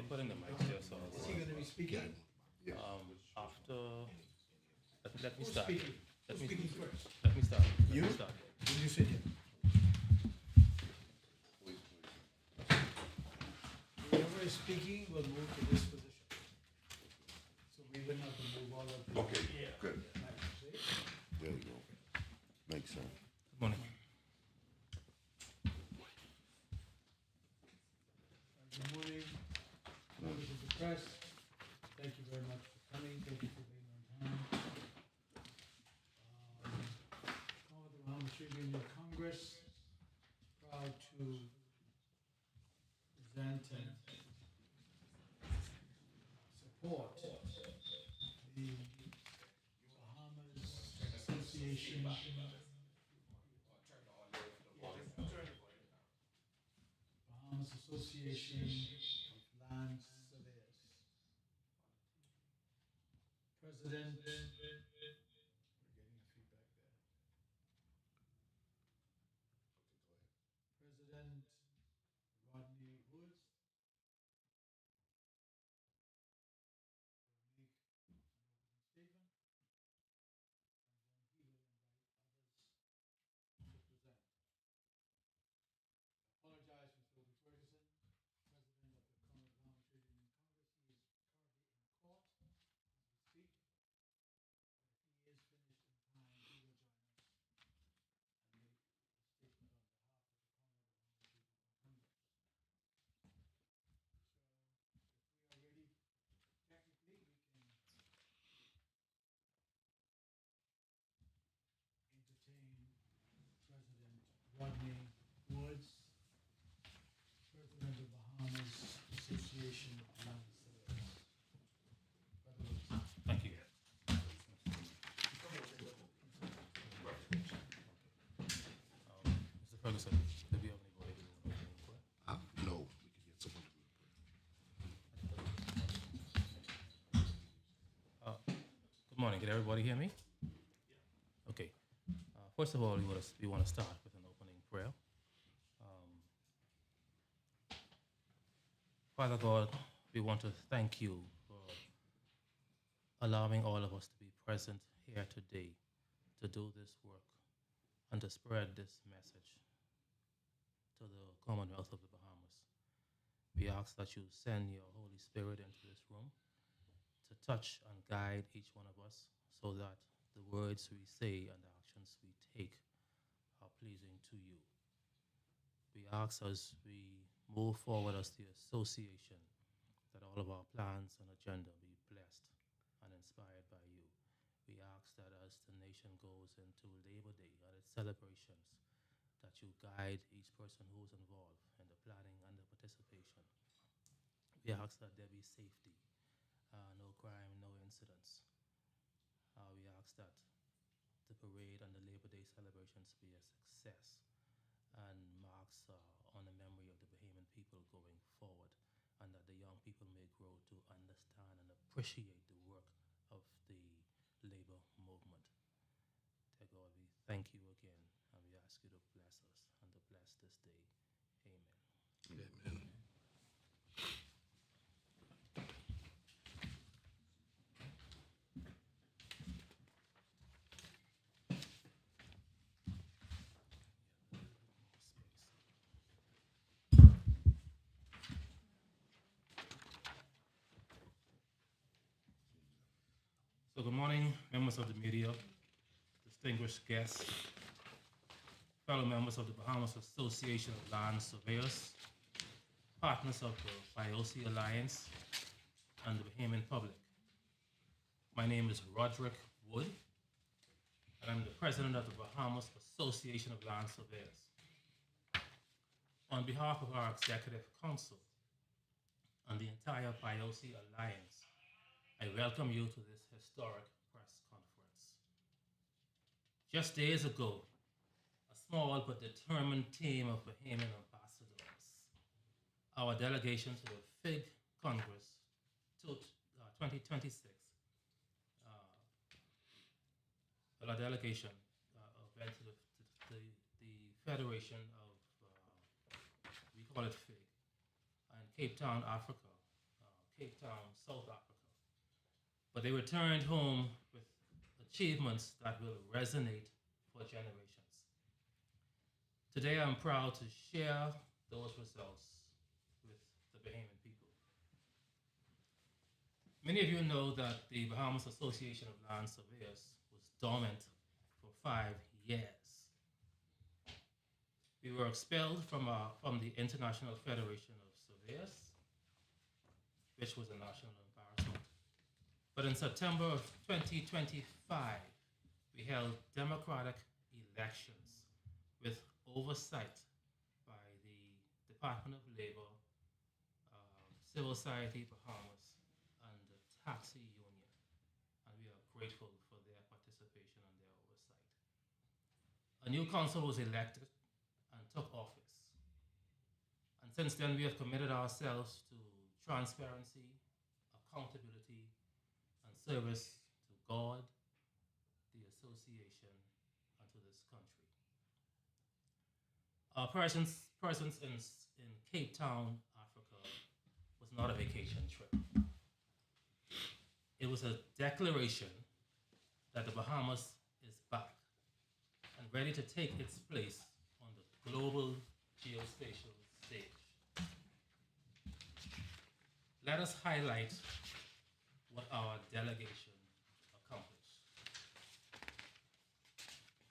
putting the mics here, so Is he going to be speaking? after let me Who's start. speaking? Let Who's me speaking first? let me start. Let You? me start. Will you sit here? Whoever is speaking will move to this position. So we will have to move all of the. Okay, good. See? There you go. Makes sense. Good morning. Good morning, members of the press. Thank you very much for coming. Thank you for being on time. Call the Bahamas Tribune of Congress. Proud to present and support the Bahamas Association. Bahamas Association of Land Surveyors. President, we're getting a feedback there. President Rodney Woods. Will make an opening statement, and then he will invite others to present. I apologize for Philby Ferguson, President of the current Bahamas Tribune in Congress. He is currently in court as we speak, but if he is finished in time, he will join us and make a statement on behalf of the current Bahamas Tribune in Congress. So, if we are ready, technically, we can entertain President Rodney Woods, President of Bahamas Association of Land Surveyors. Brother Woods. Thank you. Mr. Ferguson, do we have anybody who want to open prayer? No, we can get someone to do Good morning. Can everybody hear me? Okay. First of all, we want to start with an opening prayer. Father God, we want to thank you for allowing all of us to be present here today to do this work and to spread this message to the Commonwealth of the Bahamas. We ask that you send your Holy Spirit into this room to touch and guide each one of us so that the words we say and the actions we take are pleasing to you. We ask as we move forward as the association that all of our plans and agenda be blessed and inspired by you. We ask that as the nation goes into Labor Day and its celebrations, that you guide each person who's involved in the planning and the participation. We ask that there be safety, no crime, no incidents. We ask that the parade and the Labor Day celebrations be a success and marks on the memory of the Bahamian people going forward, and that the young people may grow to understand and appreciate the work of the labor movement. Dear God, we thank you again, and we ask you to bless us and to bless this day. Amen. it. Amen. So good morning, members of the media, distinguished guests, fellow members of the Bahamas Association of Land Surveyors, partners of the FIOC Alliance, and the Bahamian public. My name is Roderick Wood, and I'm the president of the Bahamas Association of Land Surveyors. On behalf of our executive council and the entire FIOC Alliance, I welcome you to this historic press conference. Just days ago, a small but determined team of Bahamian ambassadors, our delegation to the FIG Congress 2026, our delegation went to the Federation of, we call it FIG, in Cape Town, Africa, Cape Town, South Africa. But they returned home with achievements that will resonate for generations. Today, I'm proud to share those results with the Bahamian people. Many of you know that the Bahamas Association of Land Surveyors was dormant for 5 years. We were expelled from the International Federation of Surveyors, which was a national embarrassment. But in September of 2025, we held democratic elections with oversight by the Department of Labor, Civil Society Bahamas, and the Taxi Union. And we are grateful for their participation and their oversight. A new council was elected and took office. And since then, we have committed ourselves to transparency, accountability, and service to God, the association, and to this country. Our presence in Cape Town, Africa, was not a vacation trip. It was a declaration that the Bahamas is back and ready to take its place on the global geospatial stage. Let us highlight what our delegation accomplished.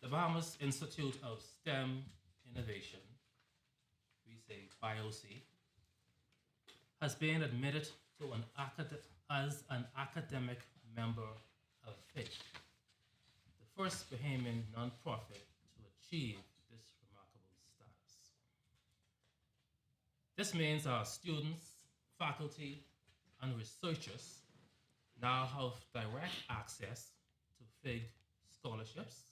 The Bahamas Institute of STEM Innovation, we say BIOC, has been admitted to as an academic member of FIT, the first Bahamian nonprofit to achieve this remarkable status. This means our students, faculty, and researchers now have direct access to FIG scholarships,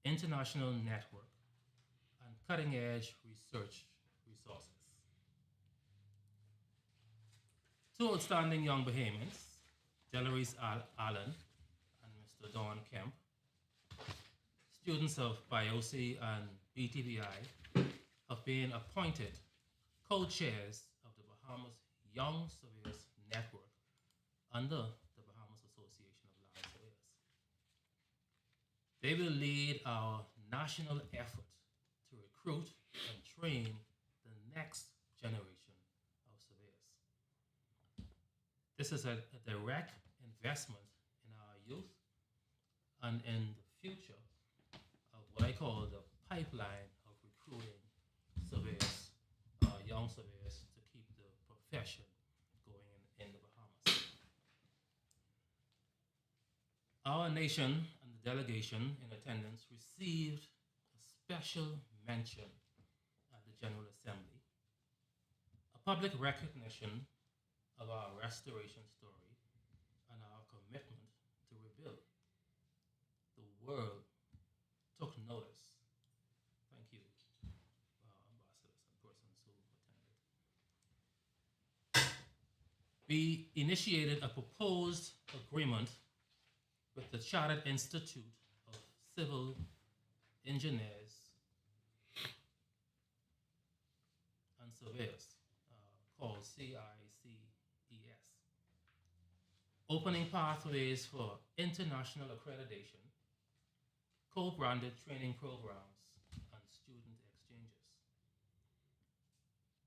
international network, and cutting-edge research resources. Two outstanding young Bahamians, Delarice Allen and Mr. Don Kemp, students of BIOC and BTBI, have been appointed co-chairs of the Bahamas Young Surveyors Network under the Bahamas Association of Land Surveyors. They will lead our national effort to recruit and train the next generation of surveyors. This is a direct investment in our youth and in the future of what I call the pipeline of recruiting surveyors, young surveyors, to keep the profession going in the Bahamas. Our nation and the delegation in attendance received a special mention at the General Assembly, a public recognition of our restoration story and our commitment to rebuild. The world took notice. Thank you, ambassadors and persons who attended. We initiated a proposed agreement with the Chartered Institute of Civil Engineers and Surveyors, called CICES, opening pathways for international accreditation, co-branded training programs, and student exchanges.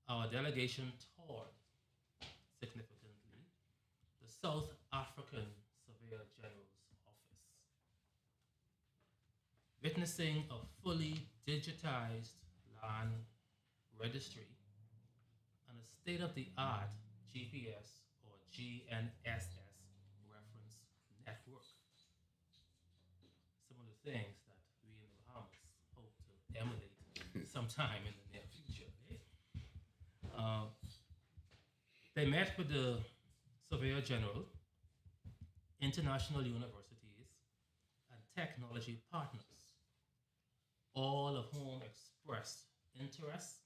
Our delegation toured significantly the South African Surveyor General's office, witnessing a fully digitized land registry and a state-of-the-art GPS or GNSS reference network. Some of the things that we in the Bahamas hope to emulate sometime in the near future. They met with the Surveyor General, international universities, and technology partners, all of whom expressed interest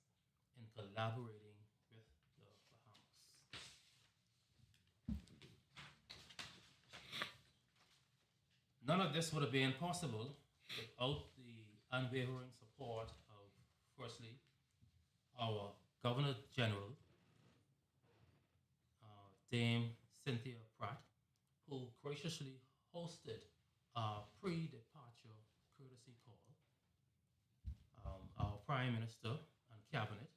in collaborating with the Bahamas. None of this would have been possible without the unwavering support of, firstly, our Governor General, Dame Cynthia Pratt, who graciously hosted a pre-departure courtesy call, our Prime Minister and Cabinet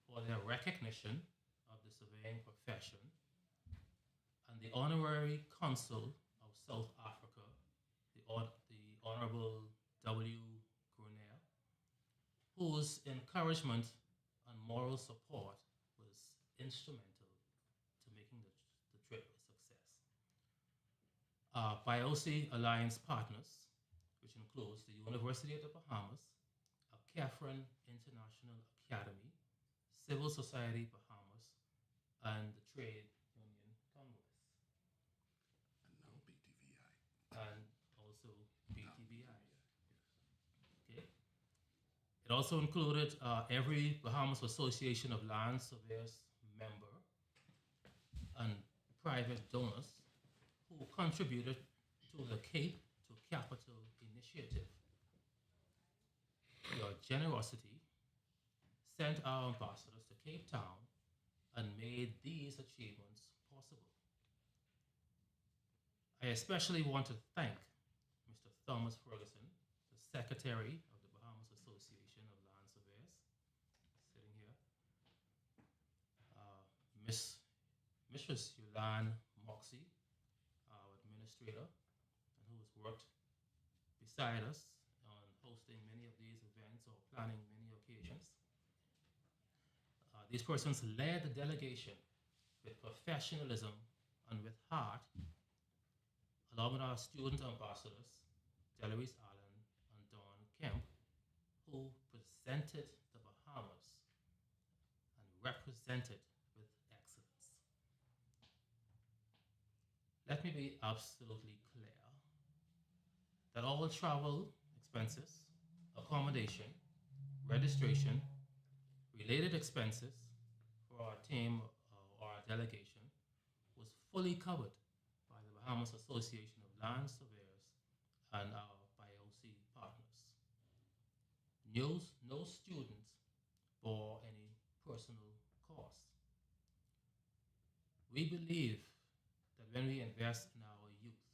for their recognition of the surveying profession, and the Honorary Consul of South Africa, the Honorable W. Gruner, whose encouragement and moral support was instrumental to making the trip a success. BIOC Alliance partners, which includes the University of the Bahamas, a Catherine International Academy, Civil Society Bahamas, and the Trade Union Congress, And now BTVI. and also BTBI. Okay. It also included every Bahamas Association of Land Surveyors member and private donors who contributed to the Cape to Capital initiative. Your generosity sent our ambassadors to Cape Town and made these achievements possible. I especially want to thank Mr. Thomas Ferguson, the Secretary of the Bahamas Association of Land Surveyors, sitting here, Miss Mrs. Yolande Moxie, our administrator, and who has worked beside us on hosting many of these events or planning many occasions. These persons led the delegation with professionalism and with heart, along with our student ambassadors, Deloise Allen and Dawn Kemp, who presented the Bahamas and represented with excellence. Let me be absolutely clear that all travel expenses, accommodation, registration, related expenses for our team or our delegation was fully covered by the Bahamas Association of Land Surveyors and our BIOC partners. No student bore any personal costs. We believe that when we invest in our youth,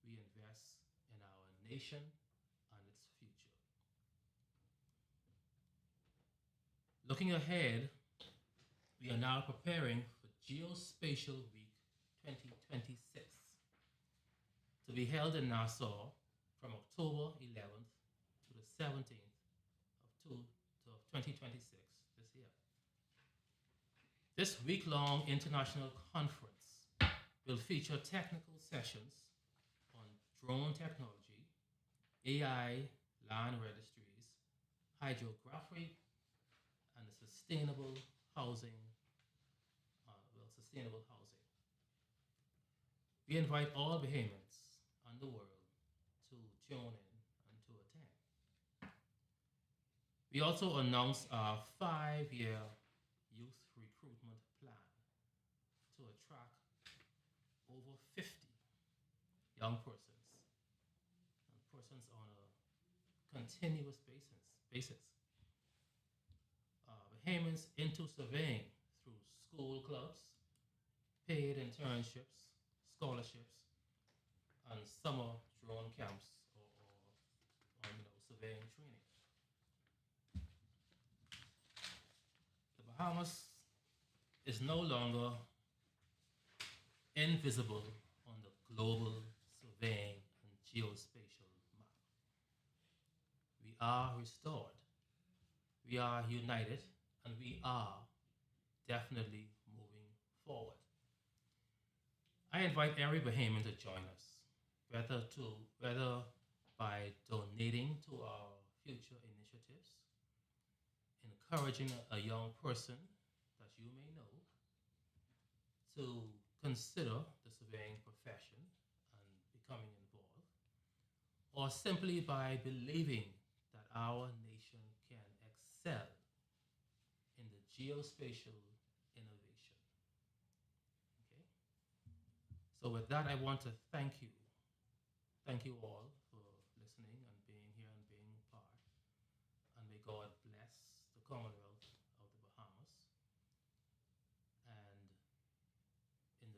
we invest in our nation and its future. Looking ahead, we are now preparing for Geospatial Week 2026 to be held in Nassau from October 11th to the 17th of 2026 this year. This week-long international conference will feature technical sessions on drone technology, AI, land registries, hydrography, and sustainable housing. We invite all Bahamians and the world to tune in and to attend. We also announced our 5-year youth recruitment plan to attract over 50 young persons and persons on a continuous basis. Bahamians into surveying through school clubs, paid internships, scholarships, and summer drone camps or surveying training. The Bahamas is no longer invisible on the global surveying and geospatial map. We are restored, we are united, and we are definitely moving forward. I invite every Bahamian to join us, whether by donating to our future initiatives, encouraging a young person that you may know to consider the surveying profession and becoming involved, or simply by believing that our nation can excel in the geospatial innovation. Okay? So with that, I want to thank you. Thank you all for listening and being here and being part. And may God bless the Commonwealth of the Bahamas. And in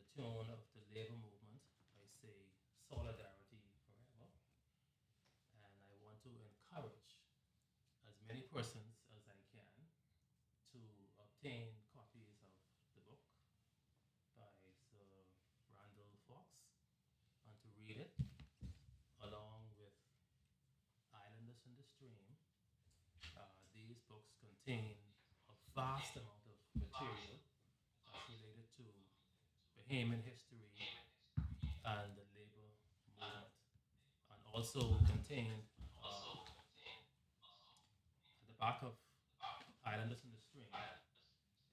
read it, along with Islanders in the Stream. These books contain a vast amount of material related to Bahamian history and the labor movement, and also contained at the back of Islanders in the Stream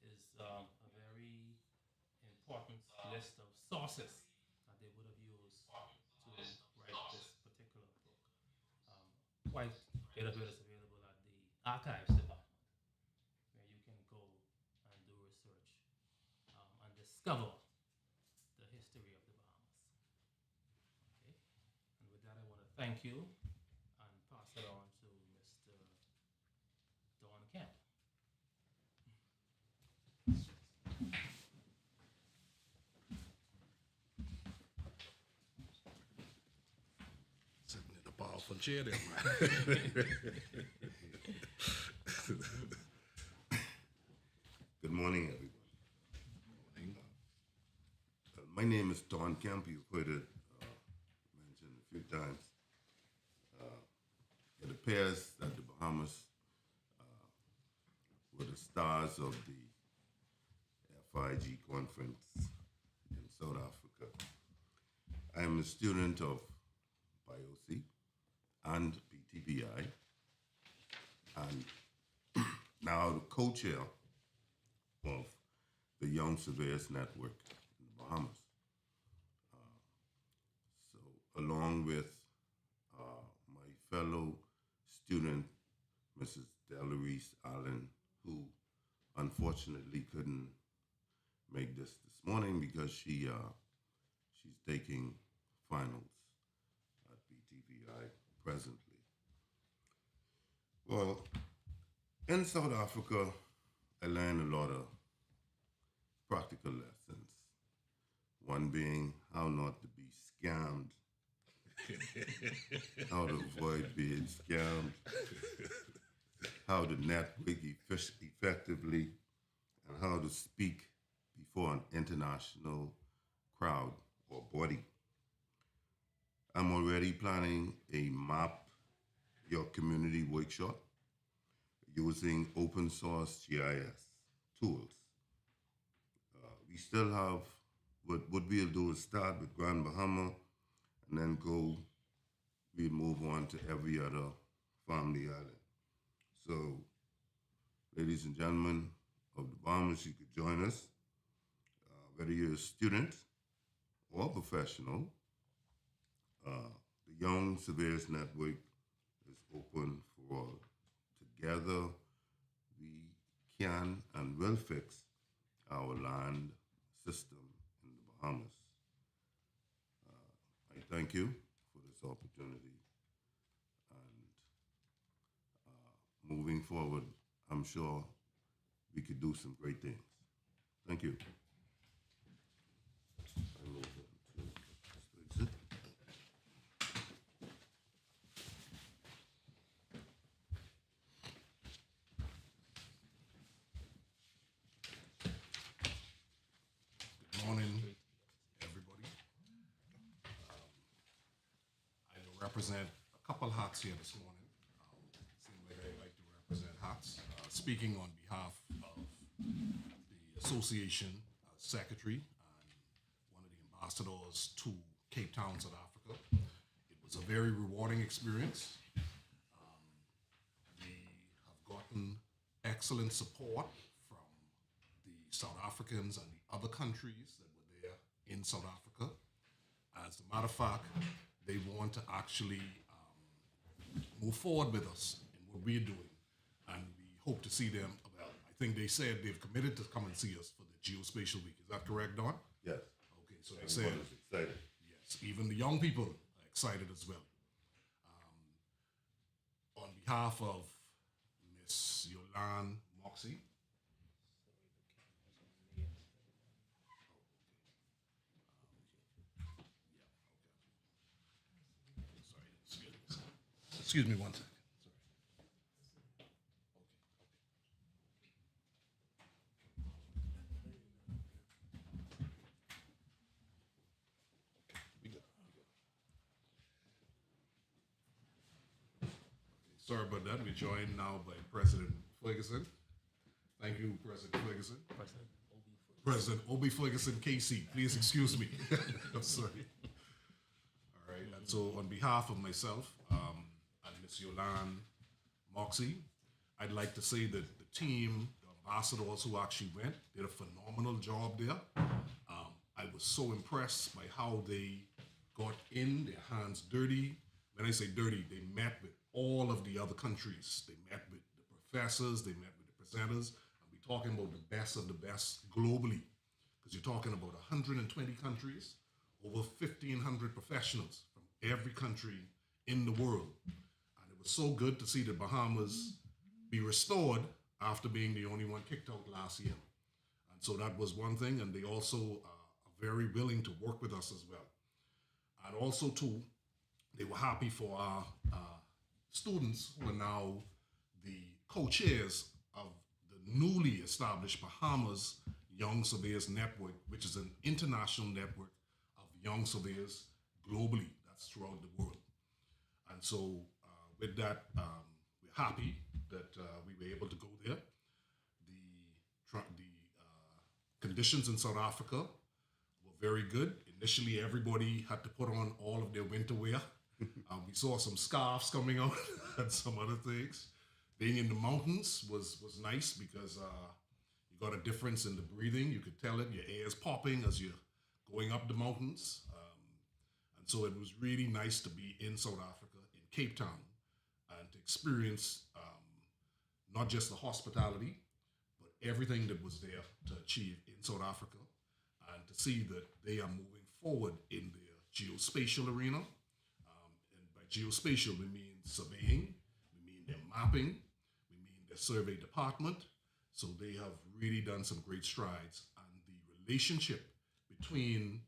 is a very important list of sources that they would have used to write this particular book. Um, Quite a bit of it is available at the archives department, where you can go and do research and discover the history of the Bahamas. Okay, and with that, I want to thank you and pass it on to Mr. Don Kemp. Sitting in a powerful chair there, man. Good morning, everyone. Morning. My name is Don Kemp. You've heard it mentioned a few times. It appears that the Bahamas were the stars of the FIG conference in South Africa. I am a student of BIOC and PTBI, and now the co-chair of the Young Surveyors Network in the Bahamas. So, along with my fellow student, Mrs. Delarice Allen, who unfortunately couldn't make this morning because she's taking finals at BTVI presently. Well, in South Africa, I learned a lot of practical lessons. One being how not to be scammed, how to avoid being scammed, how to network effectively, and how to speak before an international crowd or body. I'm already planning a map your community workshop using open source GIS tools. We still have, what we'll do is start with Grand Bahama and then we'll move on to every other family island. So, ladies and gentlemen of the Bahamas, you could join us, whether you're a student or professional. The Young Surveyors Network is open for all. Together, we can and will fix our land system in the Bahamas. I thank you for this opportunity. And moving forward, I'm sure we could do some great things. Thank you. I move on to exit. Good morning, everybody. I represent a couple hats here this morning. Seems like I like to represent hats. Speaking on behalf of the association secretary and one of the ambassadors to Cape Town, South Africa. It was a very rewarding experience. We have gotten excellent support from the South Africans and the other countries that were there in South Africa. As a matter of fact, they want to actually move forward with us in what we're doing, and we hope to see them. Well, I think they said they've committed to come and see us for the Geospatial Week. Is that correct, Don? Yes. Okay, so they said Everyone is excited. yes. Even the young people are excited as well. On behalf of Miss Yolande Moxie. Excuse me one second. Sorry. We good. Sorry about that. We're joined now by President Ferguson. Thank you, President Ferguson. President Obi President Obi Ferguson KC. Please excuse me. I'm sorry. All right. And so, on behalf of myself and Miss Yolande Moxie, I'd like to say that the team, the ambassadors who actually went, did a phenomenal job there. I was so impressed by how they got in, their hands dirty. When I say dirty, they met with all of the other countries. They met with the professors, they met with the presenters, and we're talking about the best of the best globally. Because you're talking about 120 countries, over 1,500 professionals from every country in the world. And it was so good to see the Bahamas be restored after being the only one kicked out last year. And so that was one thing, and they also are very willing to work with us as well. And also, too, they were happy for our students who are now the co-chairs of the newly established Bahamas Young Surveyors Network, which is an international network of young surveyors globally. That's throughout the world. And so, with that, we're happy that we were able to go there. The conditions in South Africa were very good. Initially, everybody had to put on all of their winter wear. We saw some scarves coming out and some other things. Being in the mountains was nice because you got a difference in the breathing. You could tell it. Your air is popping as you're going up the mountains. And so it was really nice to be in South Africa, in Cape Town, and to experience not just the hospitality, but everything that was there to achieve in South Africa, and to see that they are moving forward in their geospatial arena. And by geospatial, we mean surveying, we mean their mapping, we mean their survey department. So they have really done some great strides. And the relationship between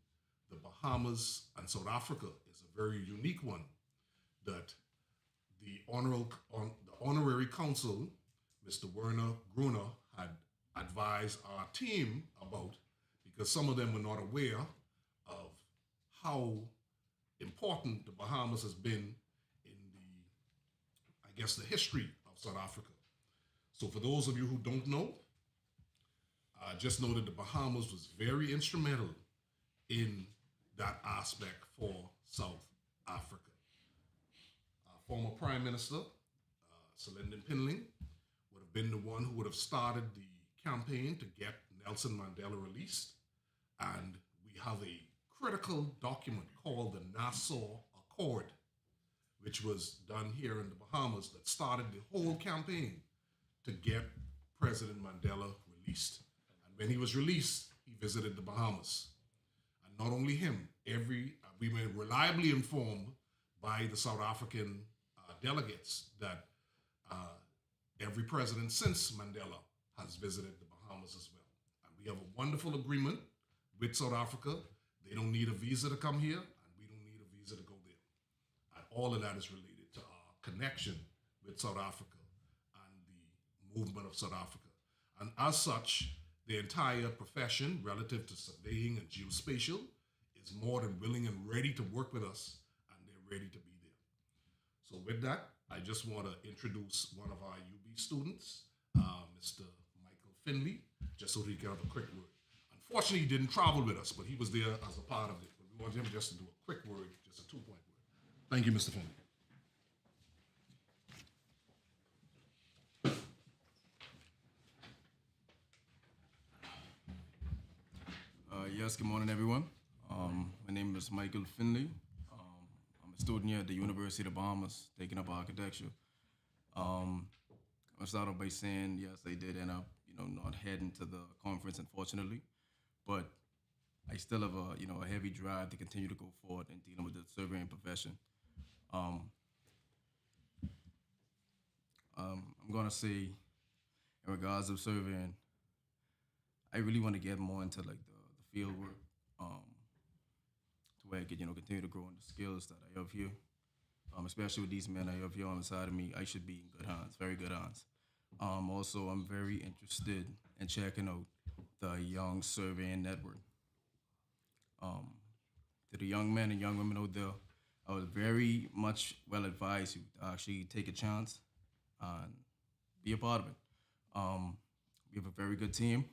the Bahamas and South Africa is a very unique one that the honorary consul, Mr. Werner Gruner, had advised our team about, because some of them were not aware of how important the Bahamas has been in the history of South Africa. So for those of you who don't know, just know that the Bahamas was very instrumental in that aspect for South Africa. Former Prime Minister, Lyndon Pinling, would have been the one who would have started the campaign to get Nelson Mandela released. And we have a critical document called the Nassau Accord, which was done here in the Bahamas, that started the whole campaign to get President Mandela released. And when he was released, he visited the Bahamas. And not only him, we were reliably informed by the South African delegates that every president since Mandela has visited the Bahamas as well. And we have a wonderful agreement with South Africa. They don't need a visa to come here, and we don't need a visa to go there. And all of that is related to our connection with South Africa and the movement of South Africa. And as such, the entire profession relative to surveying and geospatial is more than willing and ready to work with us, and they're ready to be there. So with that, I just want to introduce one of our UB students, Mr. Michael Finley, just so he can have a quick word. Unfortunately, he didn't travel with us, but he was there as a part of it. But we want him just to do a quick word, just a 2-point word. Thank you, Mr. Finley. Yes, good morning, everyone. My name is Michael Finley. I'm a student here at the University of the Bahamas, taking up architecture. I'm gonna start off by saying, yes, I did end up, not heading to the conference, unfortunately, but I still have a heavy drive to continue to go forward in dealing with the surveying profession. I'm gonna say, in regards to surveying, I really want to get more into like the field work, to where I could continue to grow in the skills that I have here. Especially with these men I have here on the side of me, I should be in good hands, very good hands. Also, I'm very interested in checking out the Young Surveying Network. To the young men and young women out there, I would very much well advise you to actually take a chance and be a part of it. We have a very good team,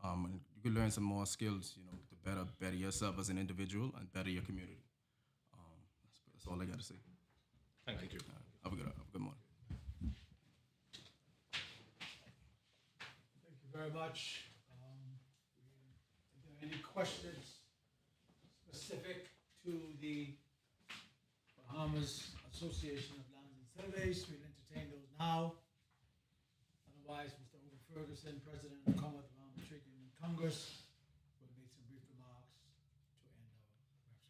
and you can learn some more skills, to better yourself as an individual and better your community. That's all I got to say. Thank you. Have a good morning. Thank you very much. Are there any questions specific to the Bahamas Association of Lands and Surveys? We'll entertain those now. Otherwise, Mr. Owen Ferguson, President of the Commonwealth of Bahamas Trade Union Congress, will make some brief remarks to end our press conference.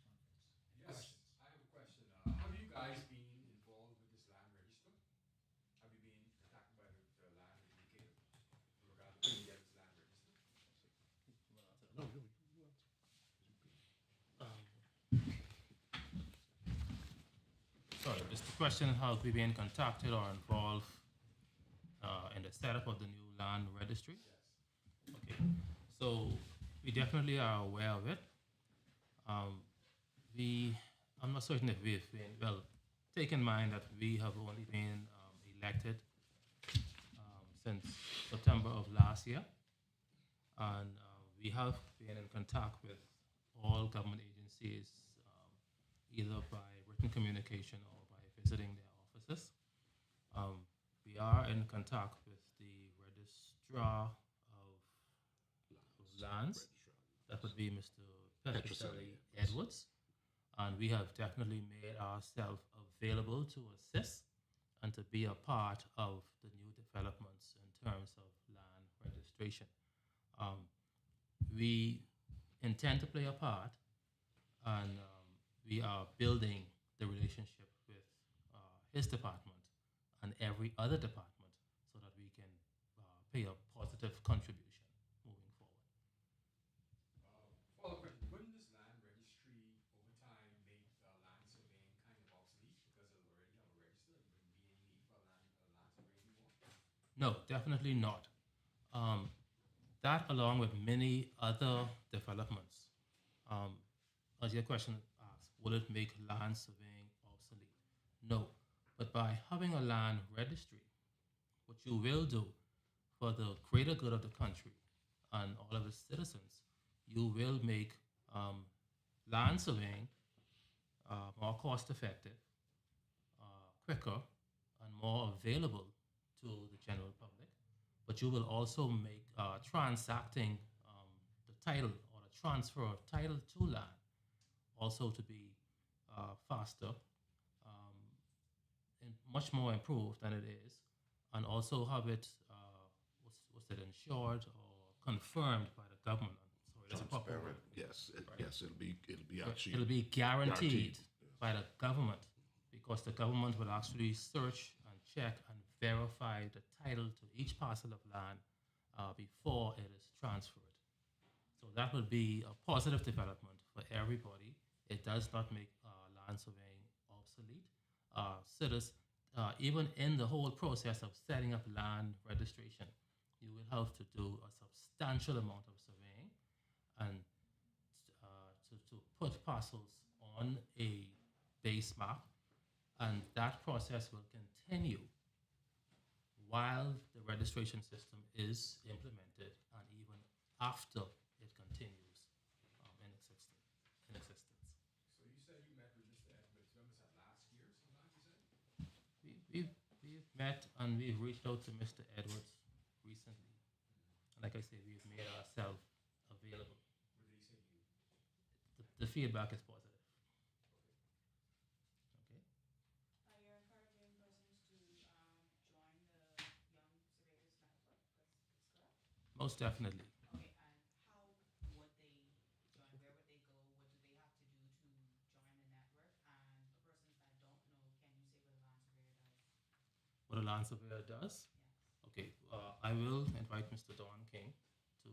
Any Yes, questions? I have a question. Have you guys been involved with this land register? Have you been contacted by the land indicator with regard to putting together this land register? Sorry, just the question: Have we been contacted or involved in the setup of the new land registry? Okay, so we definitely are aware of it. Um, I'm not certain if we've been, well, take in mind that we have only been elected since September of last year, and we have been in contact with all government agencies, either by written communication or by visiting their offices. Um, we are in contact with the registrar of lands. That would be Mr. Petrocelli Edwards. And we have definitely made ourselves available to assist and to be a part of the new developments in terms of land registration. Um, we intend to play a part, and we are building the relationship with his department and every other department so that we can pay a positive contribution moving forward. Follow-up question. Wouldn't this land registry over time make land surveying kind of obsolete because it'll already have a register? There wouldn't be any need for land survey anymore? No, definitely not. Um, that, along with many other developments, um, as your question asks, will it make land surveying obsolete? No, but by having a land registry, what you will do for the greater good of the country and all of its citizens, you will make um, land surveying more cost effective, quicker, and more available to the general public. But you will also make transacting the title or the transfer of title to land also to be faster, and much more improved than it is, and also have it what's it insured or confirmed by the government. So it is a proper word. Transparent. Yes, Right. yes, it'll be actually It'll be guaranteed guaranteed. by the government because the government will actually search and check and verify the title to each parcel of land before it is transferred. So that would be a positive development for everybody. It does not make land surveying obsolete. Citizens, even in the whole process of setting up land registration, you will have to do a substantial amount of surveying and to put parcels on a base map, and that process will continue while the registration system is implemented and even after it continues in existence. So you said you met with Mr. Edwards. When was that? Last year, sometime you said? We've met and we've reached out to Mr. Edwards recently. And like I said, we've made ourselves available. What did he say to you? The feedback is positive. Okay. You're encouraging persons to join the Young Surveyors Network. That's correct. Most definitely. Okay, and how would they join? Where would they go? What do they have to do to join the network? And for persons that don't know, can you say what a land surveyor does? What a land surveyor does. Yes. Okay, I will invite Mr. Don King to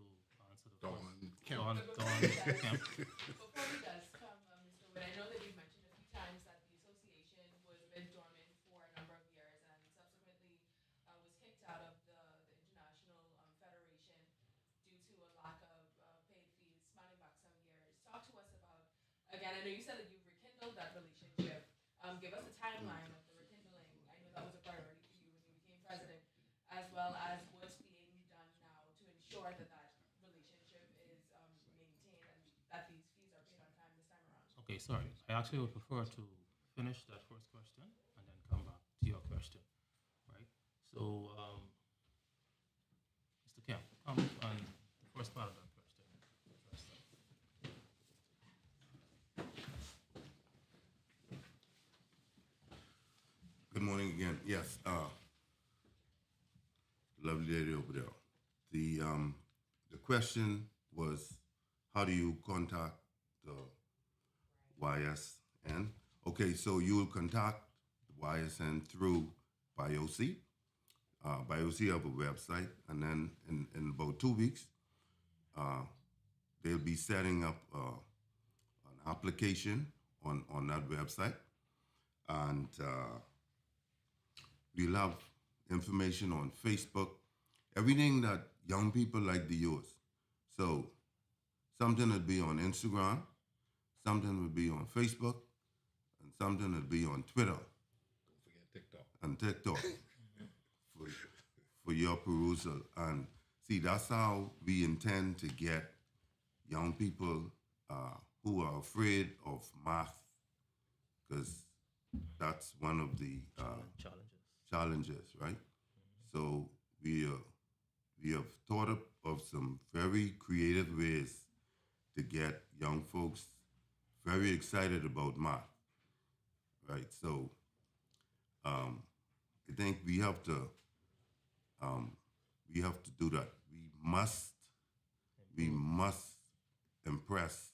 answer the Dawn first. Kemp. Don Kemp. Before he does come, Mr. Wood, I know that you've mentioned a few times that the association was a bit dormant for a number of years and subsequently was kicked out of the International Federation due to a lack of paid fees, spanning back some years. Talk to us about, again, I know you said that you've rekindled that relationship. Give us a timeline of the rekindling. I know that was a priority for you when you that these fees are paid on time this time around? Okay, sorry. I actually would prefer to finish that first question and then come back to your question, right? So, Mr. Kemp, comment on the first part of that question. Address that. Good morning again. Yes, lovely lady over there. The question was, how do you contact the YSN? Okay, so you will contact the YSN through BioC. BioC have a website, and then in about 2 weeks, they'll be setting up an application on that website, and we'll have information on Facebook, everything that young people like to use. So something will be on Instagram, something will be on Facebook, and something will be on Twitter Don't forget TikTok. and TikTok for, for your perusal. And see, that's how we intend to get young people who are afraid of math, because that's one of the challenges, right? So we have thought of some very creative ways to get young folks very excited about math, right? So I think we have to do that. We must impress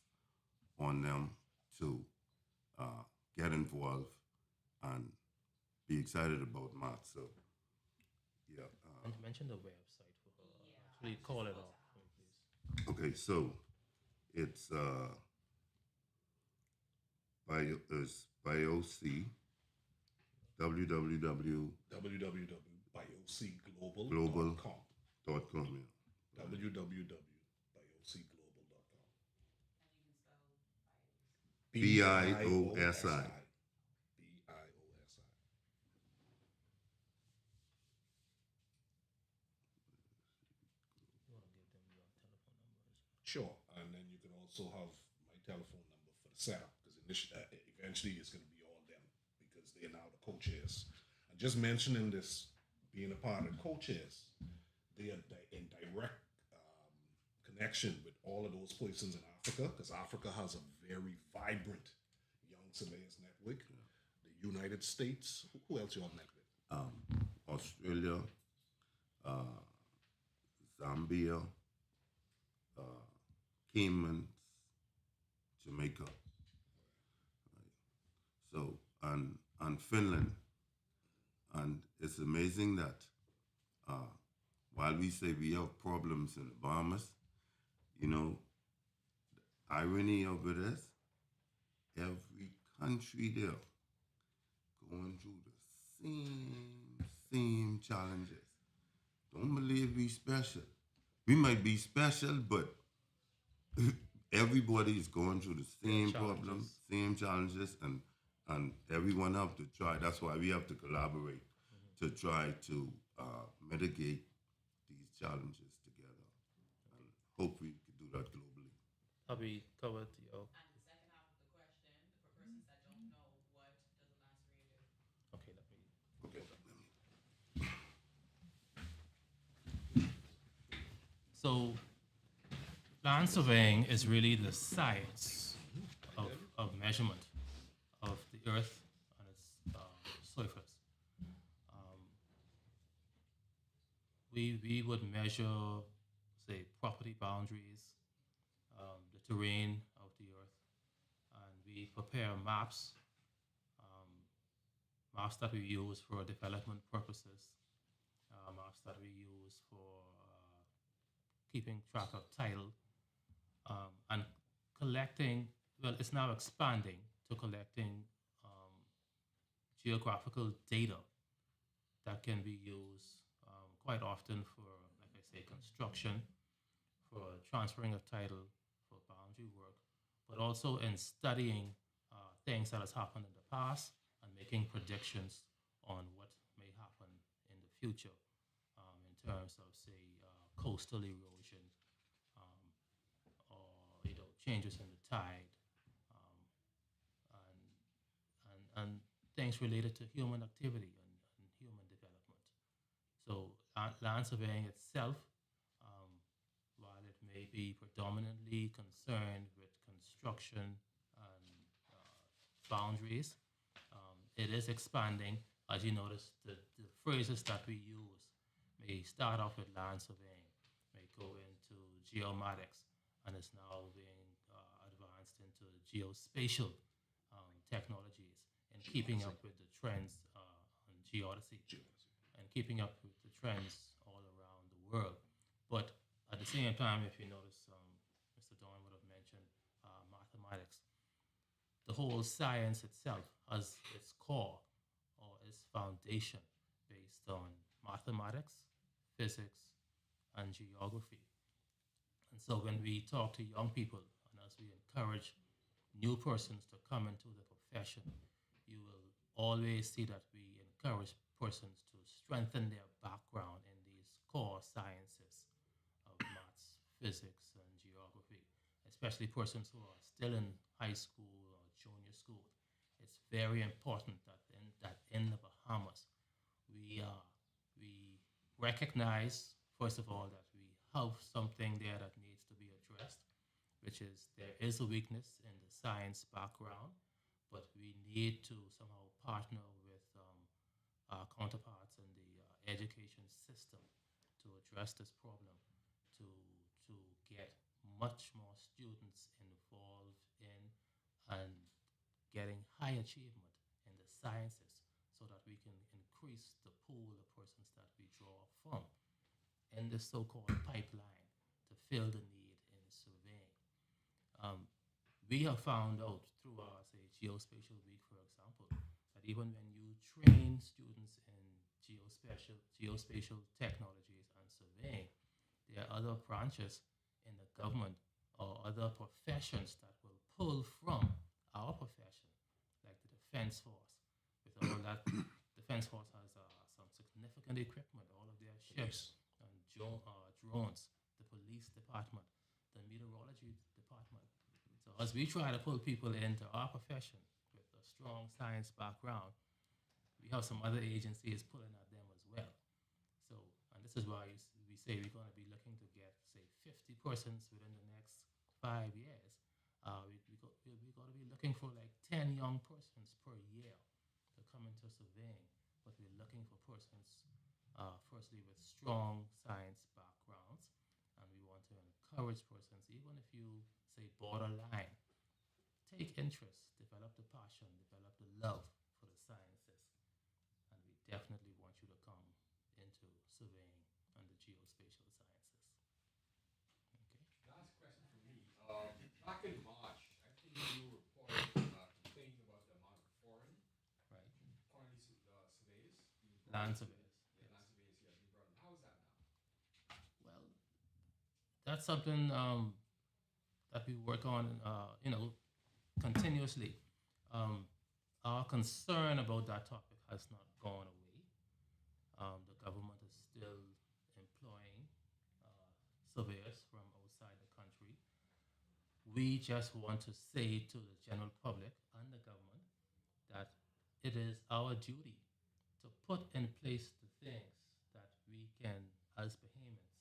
on them to get involved and be excited about math. So yeah. And mention the website for her. Actually, call it off, please. Okay, so it's BioC, www.biocglobal.com. www.biocglobal.com. Yeah. www.biocglobal.com. BIOSI. You want to give them your telephone numbers. Sure, and then you can also have my telephone number for the setup, because eventually it's going to be all them, because they're now the co-chairs. And just mentioning this, being a part of the co-chairs, they are in direct connection with all of those places in Africa, because Africa has a very vibrant young surveyors network. The United States, who else you all met with? Australia, Zambia, Cayman, Jamaica. So and Finland, and it's amazing that while we say we have problems in the Bahamas, you know, the irony of it is every country there going through the same challenges. Don't believe we special. We might be special, but everybody is going through the same problems, same challenges, and everyone have to try. That's why we have to collaborate to try to mitigate these challenges together, and hope we can do that globally. Have we covered your? And the second half of the question, for persons that don't know, what does a land surveyor do? Okay, let me. Okay. So, land surveying is really the science of measurement of the earth and its surface. Um, we would measure, say, property boundaries, the terrain of the earth, and we prepare maps, um, maps that we use for development purposes, maps that we use for keeping track of title, and collecting. Well, it's now expanding to collecting geographical data that can be used quite often for, like I say, construction, for transferring of title, for boundary work, but also in studying things that has happened in the past and making predictions on what may happen in the future in terms of, say, coastal erosion, or changes in the tide, um, and, and things related to human activity and human development. So land surveying itself, um, while it may be predominantly concerned with construction and boundaries, it is expanding. As you notice, the phrases that we use may start off with land surveying, may go into geomatics, and is now being advanced into geospatial technologies and keeping up with the trends on geodesy and keeping up with the trends all around the world. But at the same time, if you notice, Mr. Dawn would have mentioned mathematics. The whole science itself has its core or its foundation based on mathematics, physics, and geography. And so when we talk to young people and as we encourage new persons to come into the profession, you will always see that we encourage persons to strengthen their background in these core sciences of maths, physics, and geography, especially persons who are still in high school or junior school. It's very important that in the Bahamas we recognize first of all that we have something there that needs to be addressed, which is there is a weakness in the science background, but we need to somehow partner with our counterparts in the education system to address this problem, to to get much more students involved in and getting high achievement in the sciences so that we can increase the pool of persons that we draw from in the so-called pipeline to fill the need in surveying. Um, we have found out through our, say, geospatial week, for example, that even when you train students in geospatial technologies and surveying, there are other branches in the government or other professions that will pull from our profession, like the Defense Force. With all that, Defense Force has some significant equipment, all of their ships and drones, the police department, the meteorology department. So as we try to pull people into our profession with a strong science background, we have some other agencies pulling at them as well. So, and this is why we say we're going to be looking to get, say, 50 persons within the next 5 years. We're going to be looking for like 10 young persons per year to come into surveying. But we're looking for persons, firstly, with strong science backgrounds. And we want to encourage persons, even if you say borderline, take interest, develop the passion, develop the love for the sciences. And we definitely want you to come into surveying and the geospatial sciences. Okay. Last question for me. Back in March, I think you reported complaining about the amount of Right. surveys being brought Land into surveyors. yeah, Yes. land surveys here being brought in. How is that now? Well, that's something that we work on, continuously. Um, our concern about that topic has not gone away. The government is still employing surveyors from outside the country. We just want to say to the general public and the government that it is our duty to put in place the things that we can, as Bahamians,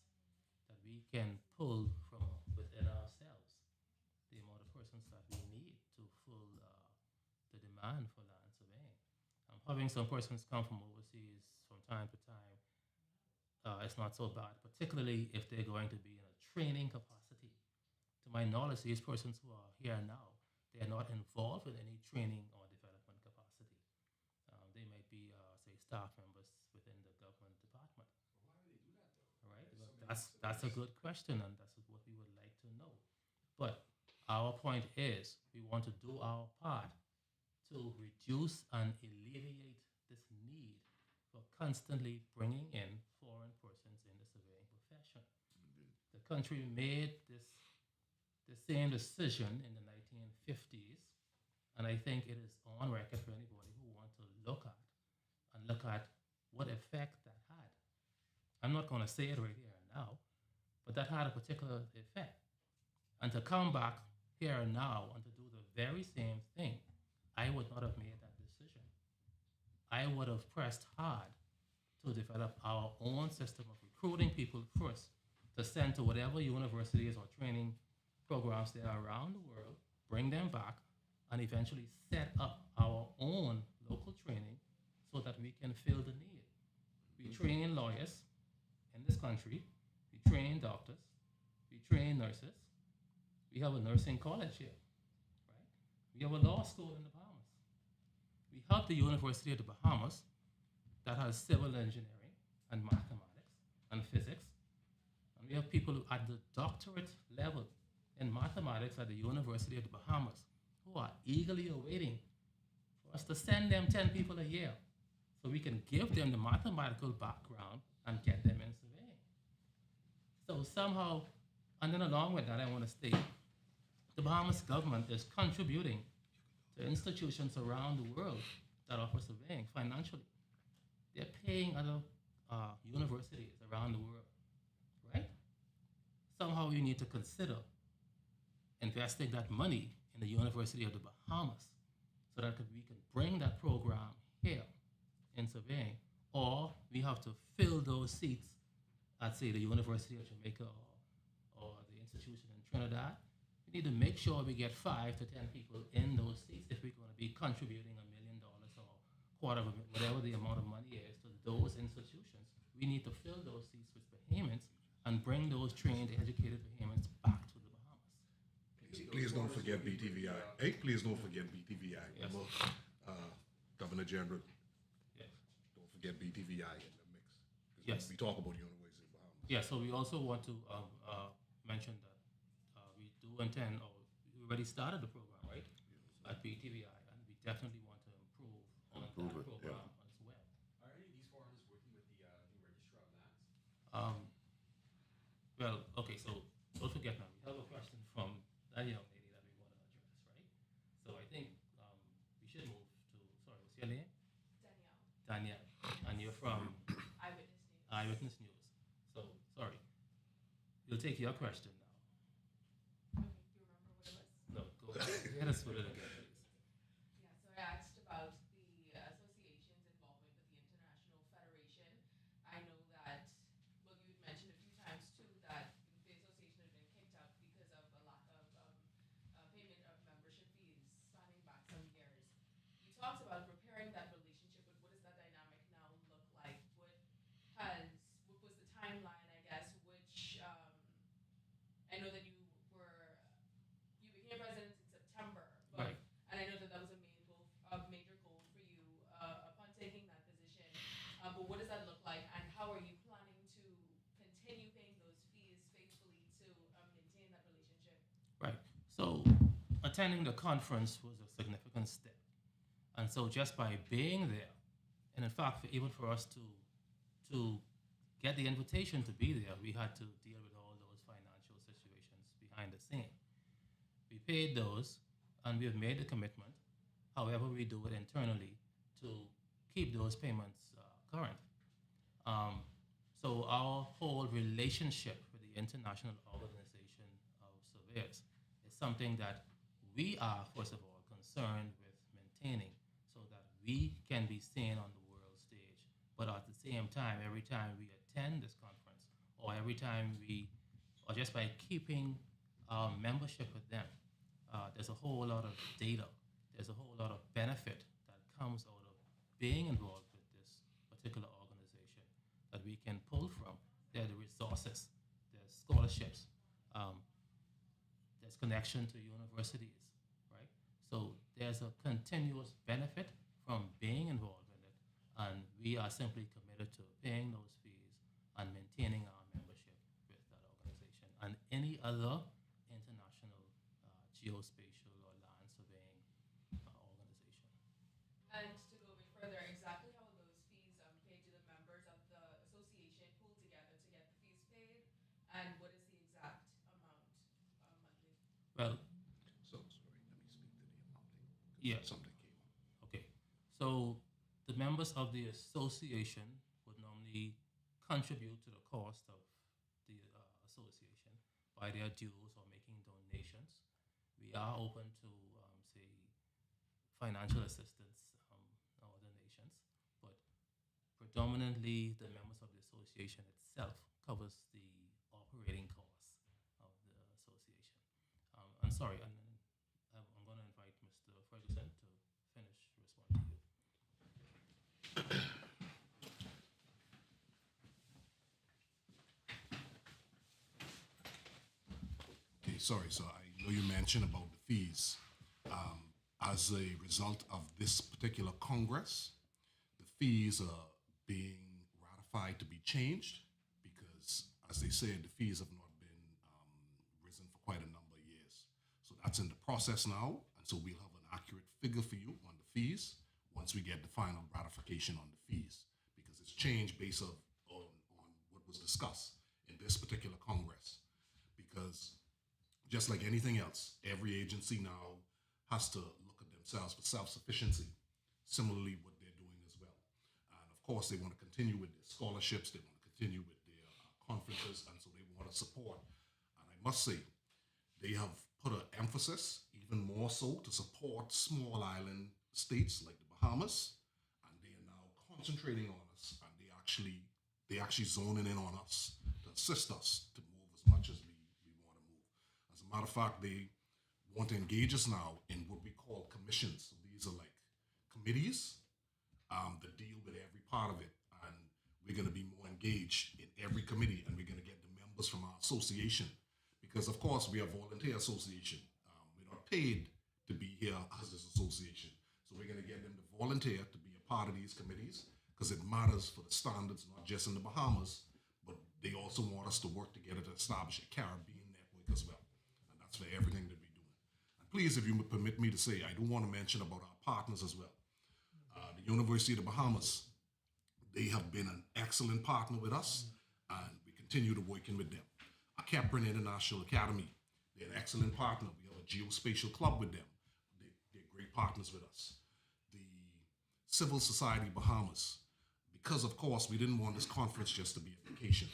that we can pull from within ourselves, the amount of persons that we need to fill the demand for land surveying. Having some persons come from overseas from time to time, it's not so bad, particularly if they're going to be in a training capacity. To my knowledge, these persons who are here now, they are not involved in any training or development capacity. They might be, say, staff members within the government department. But why would they do that though? All right, There's well, so many that's a surveys. good question, and that's what we would like to know. But our point is, we want to do our part to reduce and alleviate this need for constantly bringing in foreign persons in the surveying profession. The country made the same decision in the 1950s, and I think it is on record for anybody who wants to look at what effect that had. I'm not going to say it right here and now, but that had a particular effect. And to come back here and now and to do the very same thing, I would not have made that decision. I would have pressed hard to develop our own system of recruiting people first to send to whatever universities or training programs there are around the world, bring them back, and eventually set up our own local training so that we can fill the need. We train lawyers in this country, we train doctors, we train nurses, we have a nursing college here, right? We have a law school in the Bahamas. We have the University of the Bahamas that has civil engineering and mathematics and physics. And we have people who at the doctorate level in mathematics at the University of the Bahamas who are eagerly awaiting for us to send them 10 people a year so we can give them the mathematical background and get them in surveying. So somehow, and then along with that, I want to state the Bahamas government is contributing to institutions around the world that offer surveying financially. They're paying other universities around the world, right? Somehow you need to consider investing that money in the University of the Bahamas so that we can bring that program here in surveying, or we have to fill those seats at, say, the University of Jamaica or the institution in Trinidad. We need to make sure we get 5 to 10 people in those seats if we're going to be contributing $1 million or quarter of a million, whatever the amount of money is to those institutions. We need to fill those seats with Bahamians and bring those trained, educated Bahamians back to the Bahamas. Please don't forget BTVI. Hey, please don't forget BTVI. Yes. Governor General, Yes. don't forget BTVI in the mix. 'Cause Yes. We talk about University of Bahamas. Yeah, so we also want to mention that we do intend, or we already started the program, right, at BTVI, and we definitely want to improve on Improve that it, yeah. program as well. Are any of these foreigners working with the new Registrar of Lands? Um, well, okay, so don't forget now, we have a question from that young lady that we want to address, right? So I think we should move to, sorry, what's your name? Danielle, Danielle, and you're from Eyewitness News. Eyewitness News. So, sorry, we'll take your question now. Okay, do you remember what it was? No, go ahead. Hit us with it again, please. Yeah, so I asked about the association's involvement with the International Federation. I know that, well, you had mentioned a few times too that the association had been kicked out because of a lack of payment of membership fees spanning back some years. You talked about repairing that relationship, but what does that dynamic now look like? What was the timeline, I guess, which I know that you became president in September, but Right. and I know that that was a major goal for you upon taking that position. But what does that look like, and how are you planning to continue paying those fees faithfully to maintain that relationship? Right. So, attending the conference was a significant step. And so, just by being there, and in fact, even for us to get the invitation to be there, we had to deal with all those financial situations behind the scene. We paid those, and we have made the commitment. However, we do it internally to keep those payments current. Um, so our whole relationship with the International Organization of Surveyors is something that we are, first of all, concerned with maintaining so that we can be seen on the world stage. But at the same time, every time we attend this conference, or every time or just by keeping our membership with them, there's a whole lot of data, there's a whole lot of benefit that comes out of being involved with this particular organization that we can pull from. There are the resources, there's scholarships, um, there's connection to universities, right? So there's a continuous benefit from being involved in it, and we are simply committed to paying those fees and maintaining our membership with that organization and any other international geospatial or land surveying organization. And to go a bit further, exactly how are those fees paid to the members of the association pooled together to get the fees paid, and what is the exact amount monthly? Well, So, sorry, let me speak to the amount thing. 'Cause yeah. Something came up. Okay. So the members of the association would normally contribute to the cost of the association by their dues or making donations. We we are open to, say, financial assistance or donations, but predominantly the members of the association itself covers the operating costs of the association. I'm sorry, and I'm going to invite Mr. Ferguson to finish responding to you. Okay, sorry. So I know you mentioned about the fees. As a result of this particular Congress, the fees are being ratified to be changed because, as they said, the fees have not been risen for quite a number of years. So that's in the process now, and so we'll have an accurate figure for you on the fees once we get the final ratification on the fees, because it's changed based on what was discussed in this particular Congress. Because just like anything else, every agency now has to look at themselves for self-sufficiency. Similarly, what they're doing as well. And of course, they want to continue with their scholarships, they want to continue with their conferences, and so they want to support. And I must say, they have put an emphasis, even more so, to support small island states like the Bahamas, and they are now concentrating on us, and they actually zoning in on us to assist us to move as much as we want to move. As a matter of fact, they want to engage us now in what we call commissions. So these are like committees that deal with every part of it, and we're going to be more engaged in every committee, and we're going to get the members from our association, because of course we are a volunteer association. We're not paid to be here as this association, so we're going to get them to volunteer to be a part of these committees because it matters for the standards, not just in the Bahamas, but they also want us to work together to establish a Caribbean network as well, and that's for everything that we do. And please, if you would permit me to say, I do want to mention about our partners as well. The University of the Bahamas, they have been an excellent partner with us, and we continue to work in with them. Our Capron International Academy, they're an excellent partner. We have a geospatial club with them. They're great partners with us. The Civil Society Bahamas, because of course we didn't want this conference just to be a vacation.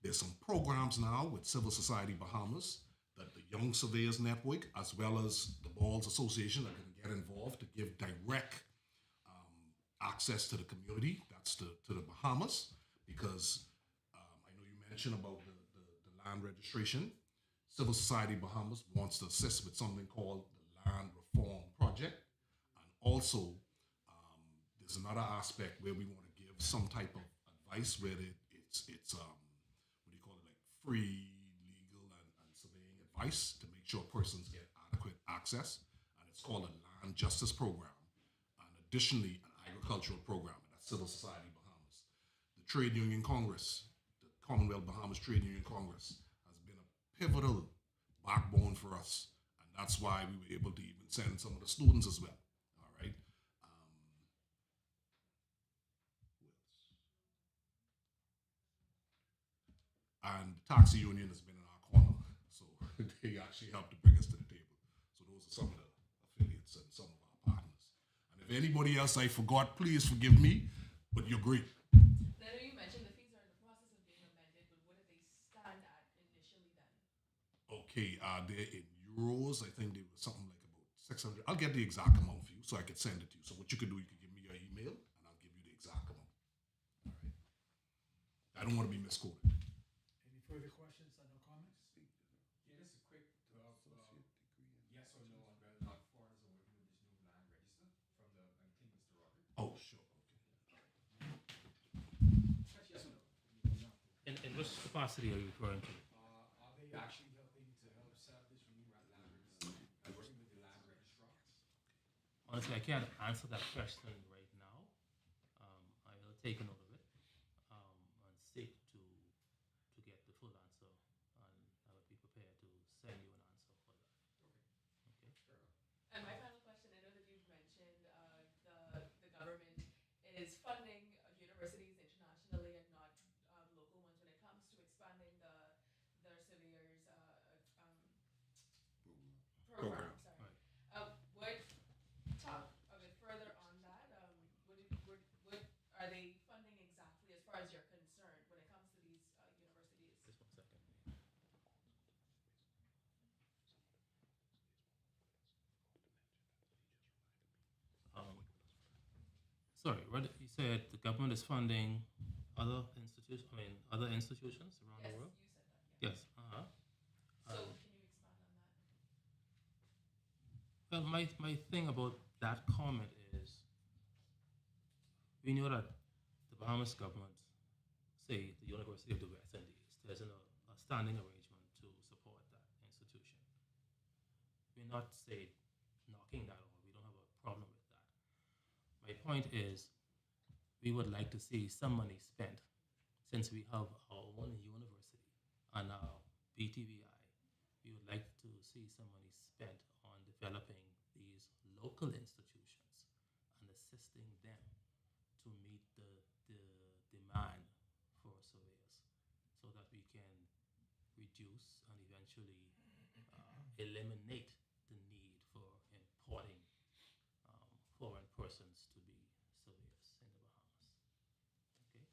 There's some programs now with Civil Society Bahamas that the Young Surveyors Network, as well as the Balls Association, are going to get involved to give direct access to the community. That's to the Bahamas, because I know you mentioned about the land registration. Civil Society Bahamas wants to assist with something called the Land Reform Project. And also, there's another aspect where we want to give some type of advice where it's what do you call it, like free legal and surveying advice to make sure persons get adequate access. And it's called a land justice program. And additionally, an agricultural program, and that's Civil Society Bahamas. The Trade Union Congress, the Commonwealth Bahamas Trade Union Congress, has been a pivotal backbone for us, and that's why we were able to even send some of the students as well. All right. Who else? And the taxi union has been in our corner, so they actually helped to bring us to the table. So those are some of the affiliates and some of our partners. And if anybody else I forgot, please forgive me, but you're great. Now, I know you mentioned the fees are in the process of being amended, but what did they stand at initially then? Okay, they're in euros. I think they were something like about 600. I'll get the exact amount for you so I could send it to you. So what you could do, you could give me your email and I'll give you the exact amount. All right. I don't want to be misquoted. Any further questions or no comments? Yeah, just a quick yes or no on whether or not foreigners are working with this new land register from the, I think, Mr. Robert. Oh, sure. Okay. Just yes or no. You don't have to. In which capacity are you referring to? Are they actually helping to help set up this new land register and working with the land registrar? Honestly, I can't answer that question right now. I will take a note of it and seek to get the full answer, and I will be prepared to send you an answer for that. Okay. Fair enough. And my final question, I know that you've mentioned the government is funding universities internationally and not local ones when it comes to expanding their surveyors program. Sorry. Right. What talk a bit further on that? What are they funding in Sorry, what you said the government is funding other institutions. I mean, other institutions around Yes, the world. you said that. Yeah. Yes. Uh-huh. So Um, can you expand on that? well, my thing about that comment is we know that the Bahamas government, say the University of the West Indies, there's a standing arrangement to support that institution. We're not, say, knocking that off. We don't have a problem with that. My point is we would like to see some money spent since we have our own university and our BTVI. We would like to see some money spent on developing these local institutions and assisting them to meet the demand for surveyors so that we can reduce and eventually eliminate the need for importing foreign persons to be surveyors in the Bahamas. Okay?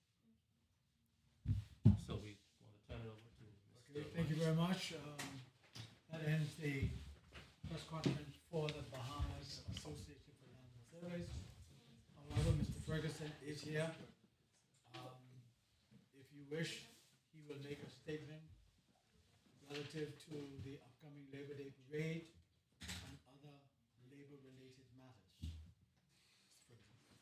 So we want to turn it over to Mr. Okay, thank you very much. That ends the press conference for the Bahamas Association for Land and Surveys. However, Mr. Ferguson is here. If you wish, he will make a statement relative to the upcoming Labor Day parade and other labor-related matters. Mr. Ferguson.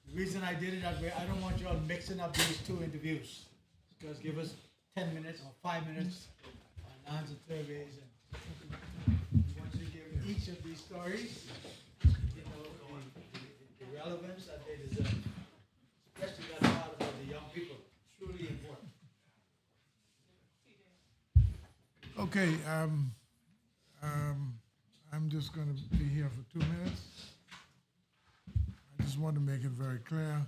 The reason I did it that way, I don't want you all mixing up these two interviews. Just give us 10 minutes or 5 minutes on lands and surveys, and we want you to give each of these stories, you know, the relevance that they deserve. Especially that part about the young people, truly important. Okay, I'm just going to be here for 2 minutes. I just want to make it very clear.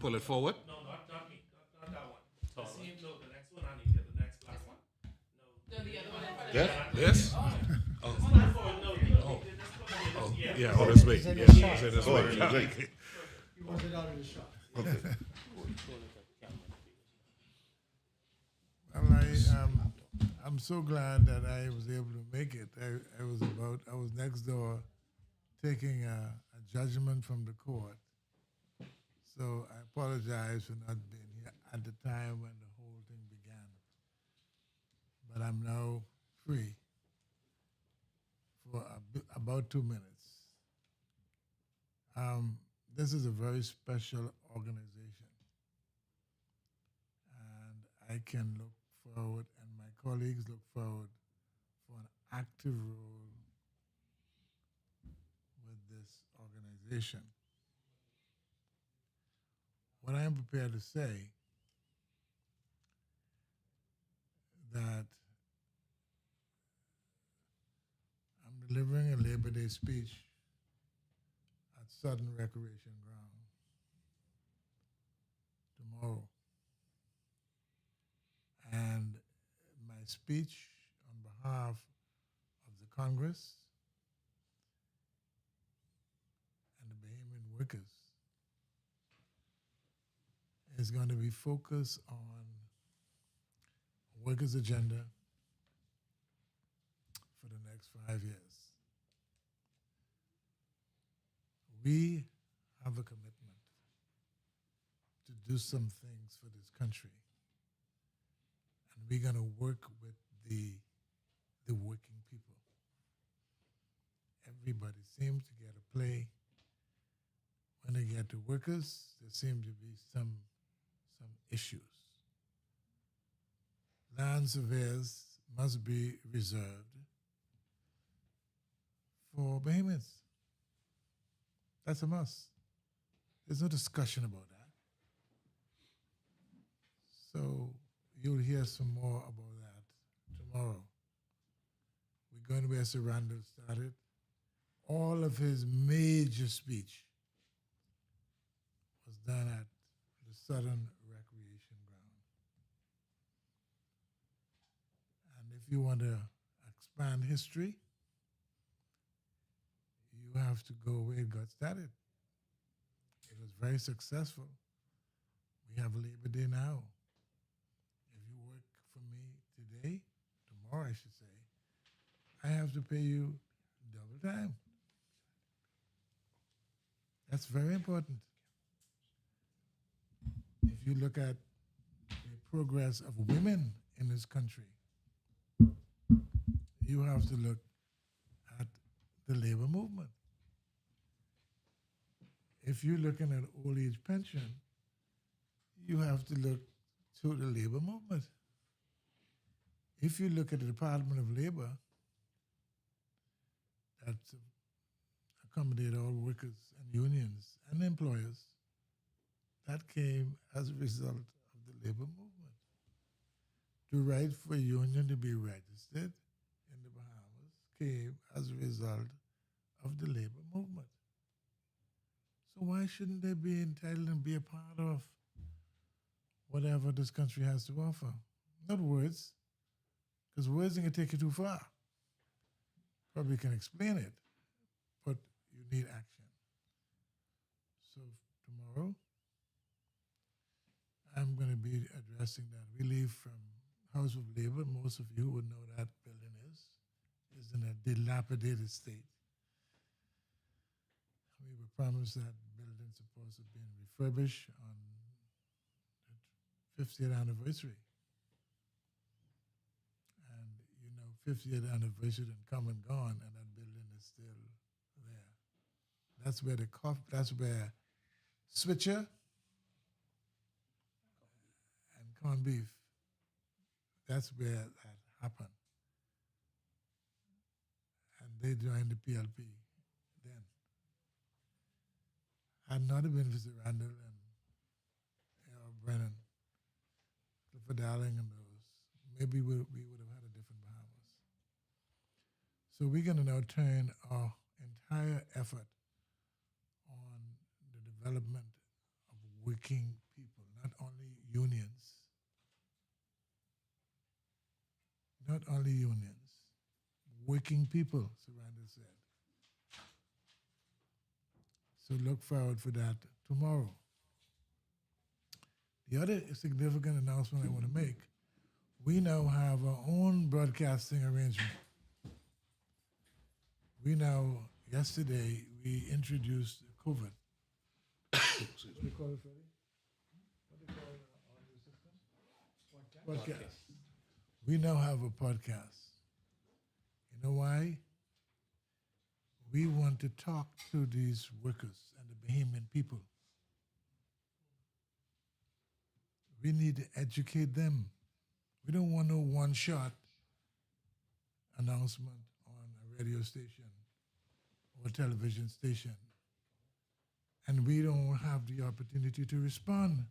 Pull it forward. No, not me. Not that one. The same, no, the next one. I need to get the next black one. No, the other one in front of That? you. This? Not forward, no. Yeah. Yeah, oh, this way. It's in Yeah, the shot. it's in this Oh, way. it's in this way. He wants it out of the shot. Well, I'm so glad that I was able to make it. I was next door taking a judgment from the court. So I apologize for not being here at the time when the whole thing began. But I'm now free for about 2 minutes. This is a very special organization. And I can look forward, and my colleagues look forward for an active role with this organization. What I am prepared to say that I'm delivering a Labor Day speech at Sudden Recreation Ground tomorrow. And my speech on behalf of the Congress and the Bahamian workers is going to be focused on workers' agenda for the next 5 years. We have a commitment to do some things for this country. And we're going to work with the working people. Everybody seems to get a play. When they get to workers, there seem to be some issues. Land surveyors must be reserved for Bahamians. That's a must. There's no discussion about that. So you'll hear some more about that tomorrow. We're going where Sir Randall started. All of his major speech was done at the Southern Recreation Ground. And if you want to expand history, you have to go where it got started. It was very successful. We have Labor Day now. If you work for me today, tomorrow I should say, I have to pay you double time. That's very important. If you look at the progress of women in this country, you have to look at the labor movement. If you're looking at old age pension, you have to look to the labor movement. If you look at the Department of Labor, that accommodate all workers and unions and employers, that came as a result of the labor movement. The right for a union to be registered in the Bahamas came as a result of the labor movement. So why shouldn't they be entitled and be a part of whatever this country has to offer? Not words, because words can take you too far. Probably can explain it, but you need action. So tomorrow, I'm going to be addressing that. We leave from House of Labor. Most of you would know that building is in a dilapidated state. We were promised that building's supposed to be refurbished on the 50th anniversary. And 50th anniversary and come and gone, and that building is still there. That's where that's where Switcher and corned beef, that's where that happened. And they joined the PLP then. Had not been for Sir Randall and Brennan, Clifford Darling and those, maybe we would have had a different Bahamas. So we're going to now turn our entire effort on the development of working people, not only unions. Not only unions, working people, Surrender said. So look forward for that tomorrow. The other significant announcement I want to make, we now have our own broadcasting arrangement. Yesterday, we introduced COVID. What do you call it, Freddie? What do you call the audio system? Podcast. We now have a podcast. You know why? We want to talk to these workers and the Bahamian people. We need to educate them. We don't want no one-shot announcement on a radio station or a television station. And we don't have the opportunity to respond.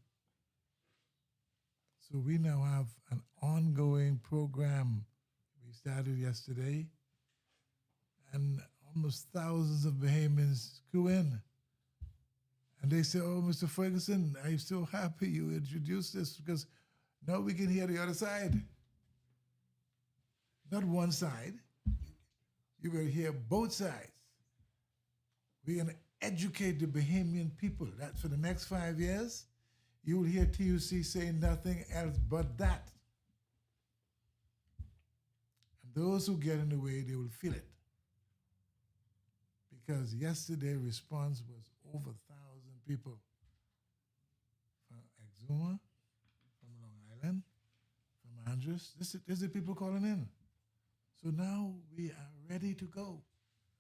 So we now have an ongoing program. We started yesterday, and almost thousands of Bahamians go in. And they say, "Oh, Mr. Ferguson, I'm so happy you introduced this because now we can hear the other side. Not one side. You're going to hear both sides. We're going to educate the Bahamian people that for the next 5 years, you will hear TUC say nothing else but that. And those who get in the way, they will feel it. Because yesterday response was over 1,000 people from Exuma, from Long Island, from Andros. This is the people calling in. So now we are ready to go.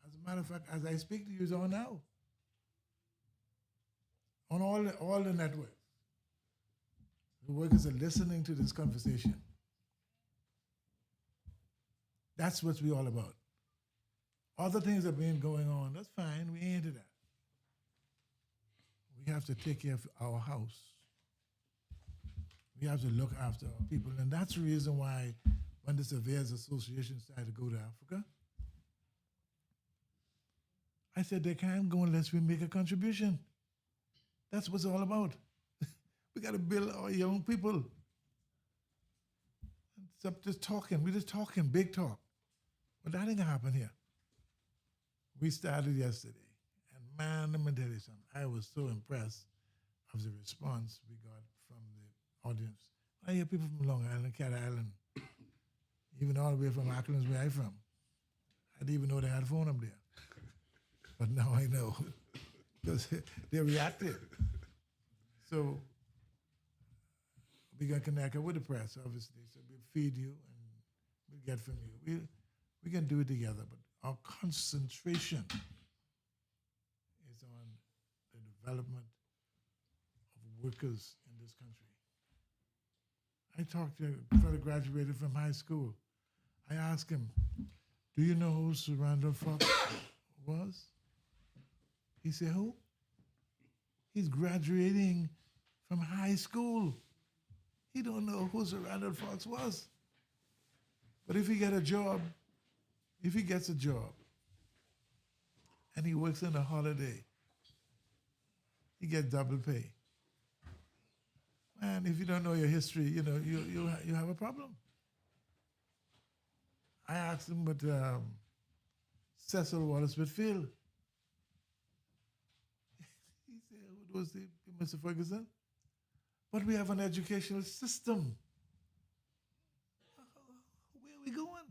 As a matter of fact, as I speak to you on now, on all the networks, the workers are listening to this conversation. That's what we're all about. Other things have been going on. That's fine. We ain't into that. We have to take care of our house. We have to look after our people. And that's the reason why when the Surveyors Association decided to go to Africa, I said they can't go unless we make a contribution. That's what it's all about. We got to build our young people. Stop just talking. We're just talking, big talk. But that ain't going to happen here. We started yesterday. And man, let me tell you something. I was so impressed of the response we got from the audience. I hear people from Long Island, Cat Island, even all the way from Auckland, where I'm from. I didn't even know they had a phone up there. But now I know because they reacted. So we got connected with the press, obviously. So we'll feed you and we'll get from you. We can do it together, but our concentration is on the development of workers in this country. I talked to a fellow graduated from high school. I asked him, do you know who Sir Randall Fox was? He said, who? He's graduating from high school. He don't know who Sir Randall Fox was. But if he gets a job, and he works on a holiday, he gets double pay. Man, if you don't know your history, you have a problem. I asked him what Cecil Wallace Whitfield. He said, who was the Mr. Ferguson? But we have an educational system. Where are we going?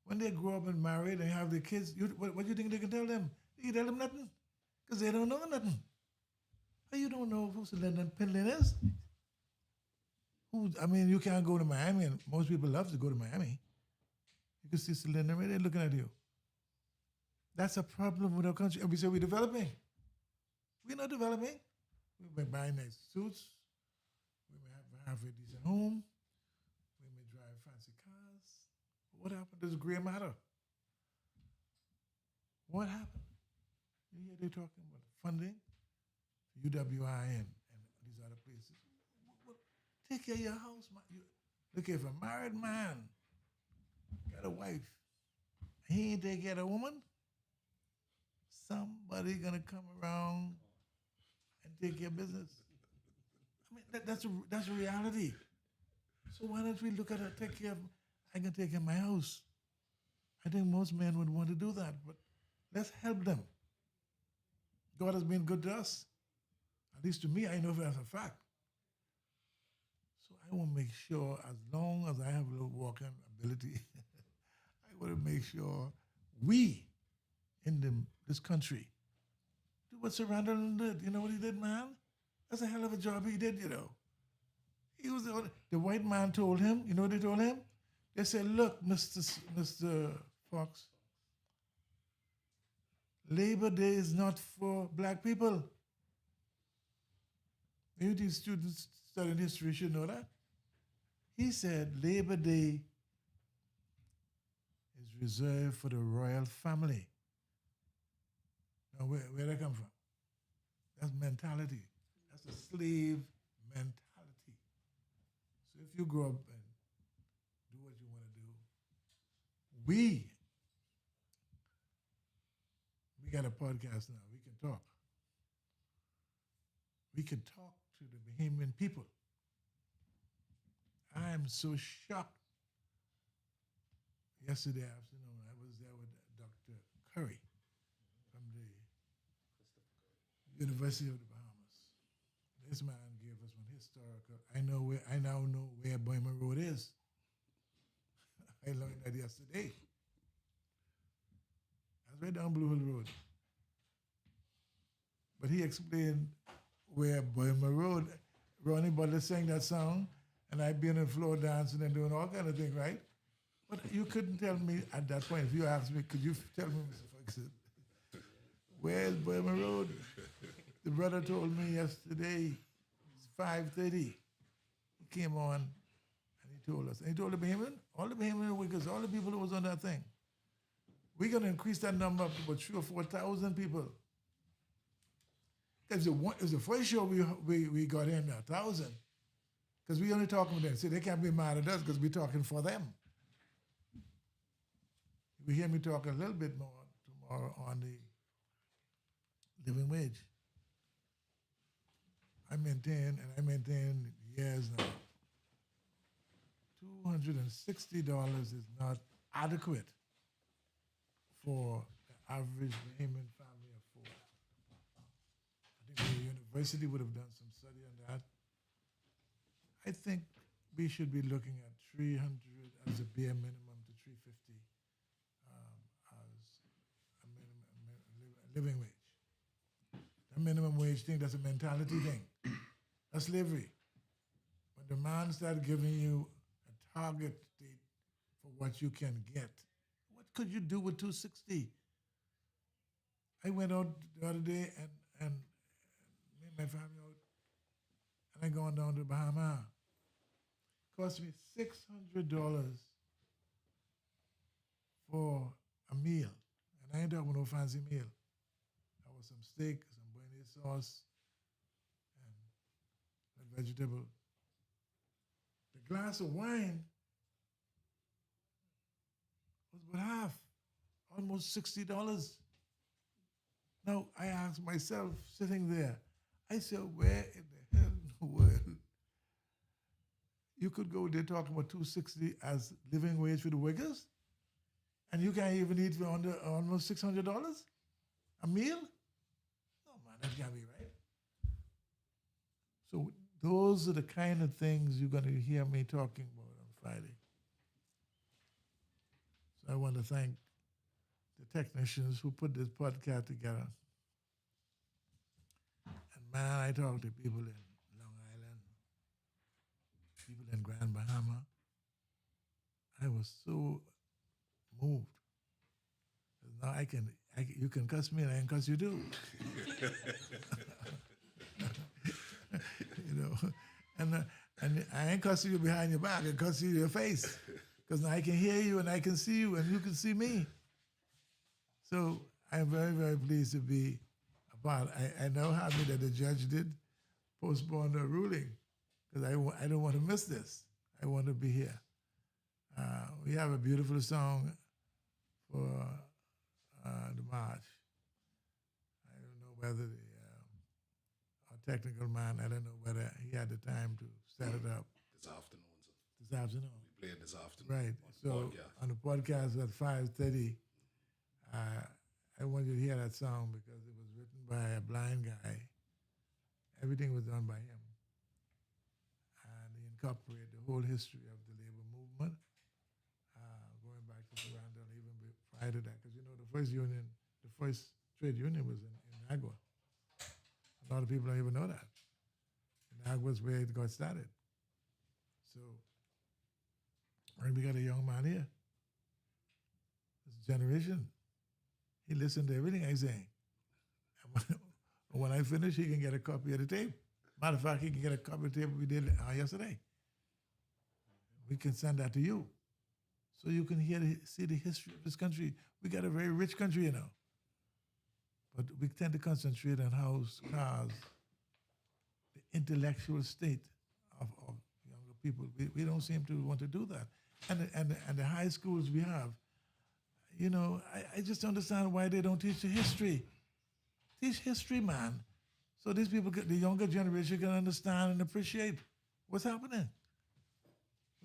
When they grow up and marry and have their kids, what do you think they can tell them? They can tell them nothing because they don't know nothing. How you don't know who Lyndon Pinlin is? You can't go to Miami, and most people love to go to Miami. You can see Lyndon right there looking at you. That's a problem with our country. And we say we're developing. We're not developing. We may buy nice suits. We may have a decent home. We may drive fancy cars. What happened to the gray matter? What happened? You hear they talking about funding, UWI and these other places. Take care of your house, man. Look, if a married man got a wife, he ain't take care of a woman, somebody gonna come around and take your business. That's a reality. So why don't we look at it, I can take care of my house. I think most men would want to do that, but let's help them. God has been good to us. At least to me, I know that as a fact. So I want to make sure, as long as I have a little walking ability, I want to make sure we in this country do what Sir Randall did. You know what he did, man? That's a hell of a job he did, He was the white man told him, you know what they told him? They said, look, Mr. Fox, Labor Day is not for black people. Maybe these students studying history should know that. He said Labor Day is reserved for the royal family. Now, where that come from? That's mentality. That's a slave mentality. So if you grow up and do what you want to do, we got a podcast now. We can talk. We can talk to the Bahamian people. I am so shocked. Yesterday afternoon, I was there with Dr. Curry from the University of the Bahamas. This man gave us one historical. I now know where Boyman Road is. I learned that yesterday. That's right down Blue Hill Road. But he explained where Boyman Road, Ronnie Butler sang that song, and I'd be on the floor dancing and doing all kind of things, right? But you couldn't tell me at that point. If you asked me, could you tell me, Mr. Ferguson, where's Boyman Road? The brother told me yesterday, it's 5:30. He came on and he told us. And he told the Bahamian, all the Bahamian workers, all the people who was on that thing, we're going to increase that number up to about 3,000 or 4,000 people. Because it was the first show we got in 1,000. Because we only talking with them. See, they can't be mad at us because we're talking for them. You hear me talk a little bit more tomorrow on the living wage. I maintain years now. $260 is not adequate for the average Bahamian family of four. I think the university would have done some study on that. I think we should be looking at 300 as a bare minimum to 350 living wage. The minimum wage thing, that's a mentality thing. That's slavery. When the man started giving you a target date for what you can get, what could you do with 260? I went out the other day and me and my family out, and I gone down to Bahamas. Cost me $600 for a meal. And I ain't talking no fancy meal. That was some steak, some béarnaise sauce, and a vegetable. The glass of wine was about half, almost $60. Now, I asked myself, sitting there, I said, where in the hell in the world you could go there talking about 260 as living wage for the workers, and you can't even eat for under almost $600 a meal? No, man, that can't be right. So those are the kind of things you're going to hear me talking about on Friday. So I want to thank the technicians who put this podcast together. And man, I talk to people in Long Island, people in Grand Bahama. I was so moved. Now you can cuss me and I can cuss you too. You know, and I ain't cussing you behind your back. I cuss you in your face, because now I can hear you and I can see you and you can see me. So I'm very, very pleased to be a part. I know happy that the judge did postpone the ruling, because I don't want to miss this. I want to be here. We have a beautiful song for the march. I don't know whether our technical man, I don't know whether he had the time to set it up. This afternoon, sir. This afternoon. We play it this afternoon. Right. So podcast. on the podcast at 5:30, I want you to hear that song because it was written by a blind guy. Everything was done by him. And he incorporated the whole history of the labor movement, going back to the Randall, even prior to that. Because, you know, the first trade union was in Agua. A lot of people don't even know that. And Agua was where it got started. So, and we got a young man here. This generation, he listened to everything I say. And when I finish, he can get a copy of the tape. Matter of fact, he can get a copy of the tape we did yesterday. We can send that to you, so you can see the history of this country. We got a very rich country, you know. But we tend to concentrate on house, cars, the intellectual state of younger people. We don't seem to want to do that. And the high schools we have, you know, I just don't understand why they don't teach the history. Teach history, man. So these people, the younger generation, can understand and appreciate what's happening.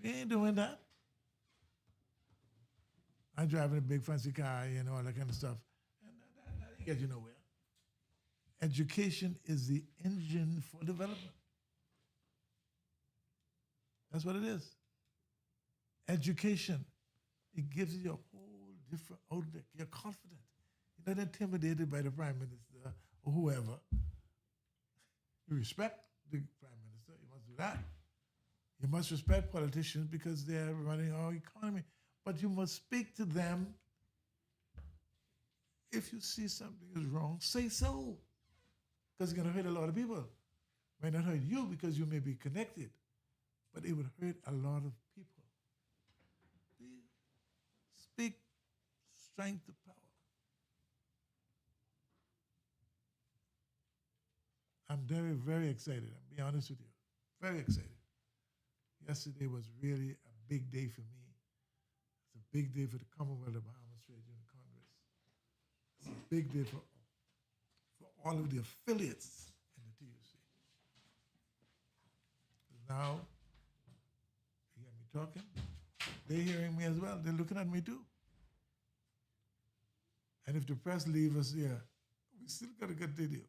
We ain't doing that. I'm driving a big fancy car, you know, all that kind of stuff. And that ain't get you nowhere. Education is the engine for development. That's what it is. Education, it gives you a whole different outlook. You're confident. You're not intimidated by the prime minister or whoever. You respect the prime minister. You must do that. You must respect politicians because they're running our economy. But you must speak to them. If you see something is wrong, say so. Because it's going to hurt a lot of people. It might not hurt you because you may be connected, but it would hurt a lot of people. Please speak strength to power. I'm very, very excited. I'll be honest with you. Very excited. Yesterday was really a big day for me. It's a big day for the Commonwealth of Bahamas Trade Union Congress. It's a big day for all of the affiliates in the TUC. Now, you hear me talking, they're hearing me as well. They're looking at me too. And if the press leave us here, we still got to continue.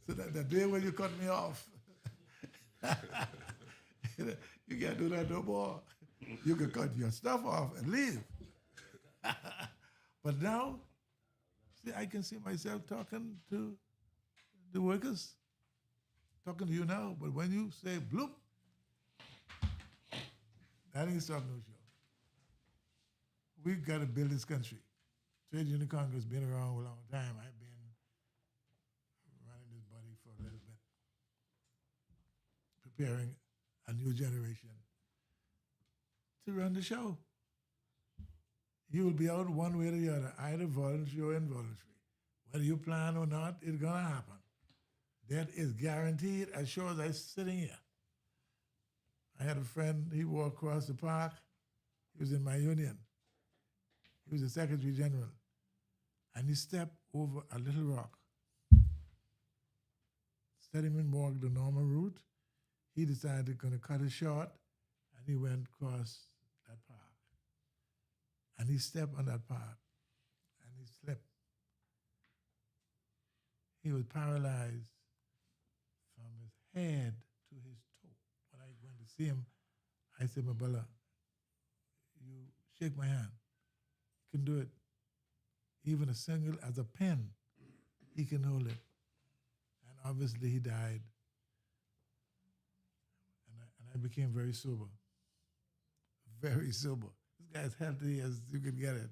So that the day when you cut me off, you can't do that no more. You can cut your stuff off and leave. But now, See, I can see myself talking to the workers, talking to you now, but when you say bloop, that ain't stop no show. We've got to build this country. Trade Union Congress been around a long time. I've been running this body for a little bit, preparing a new generation to run the show. You will be out one way or the other, either voluntary or involuntary. Whether you plan or not, it's gonna happen. That is guaranteed as sure as I'm sitting here. I had a friend, he walked across the park. He was in my union. He was the Secretary General. And he stepped over a little rock. Instead of him walk the normal route, he decided he's going to cut it short, and he went across that park. And he stepped on that park, and he slipped. He was paralyzed from his head to his toe. When I went to see him, I said, my brother, you shake my hand. You can do it. Even a single as a pen, he can hold it. And obviously he died. And I became very sober. Very sober. This guy's healthy as you can get it.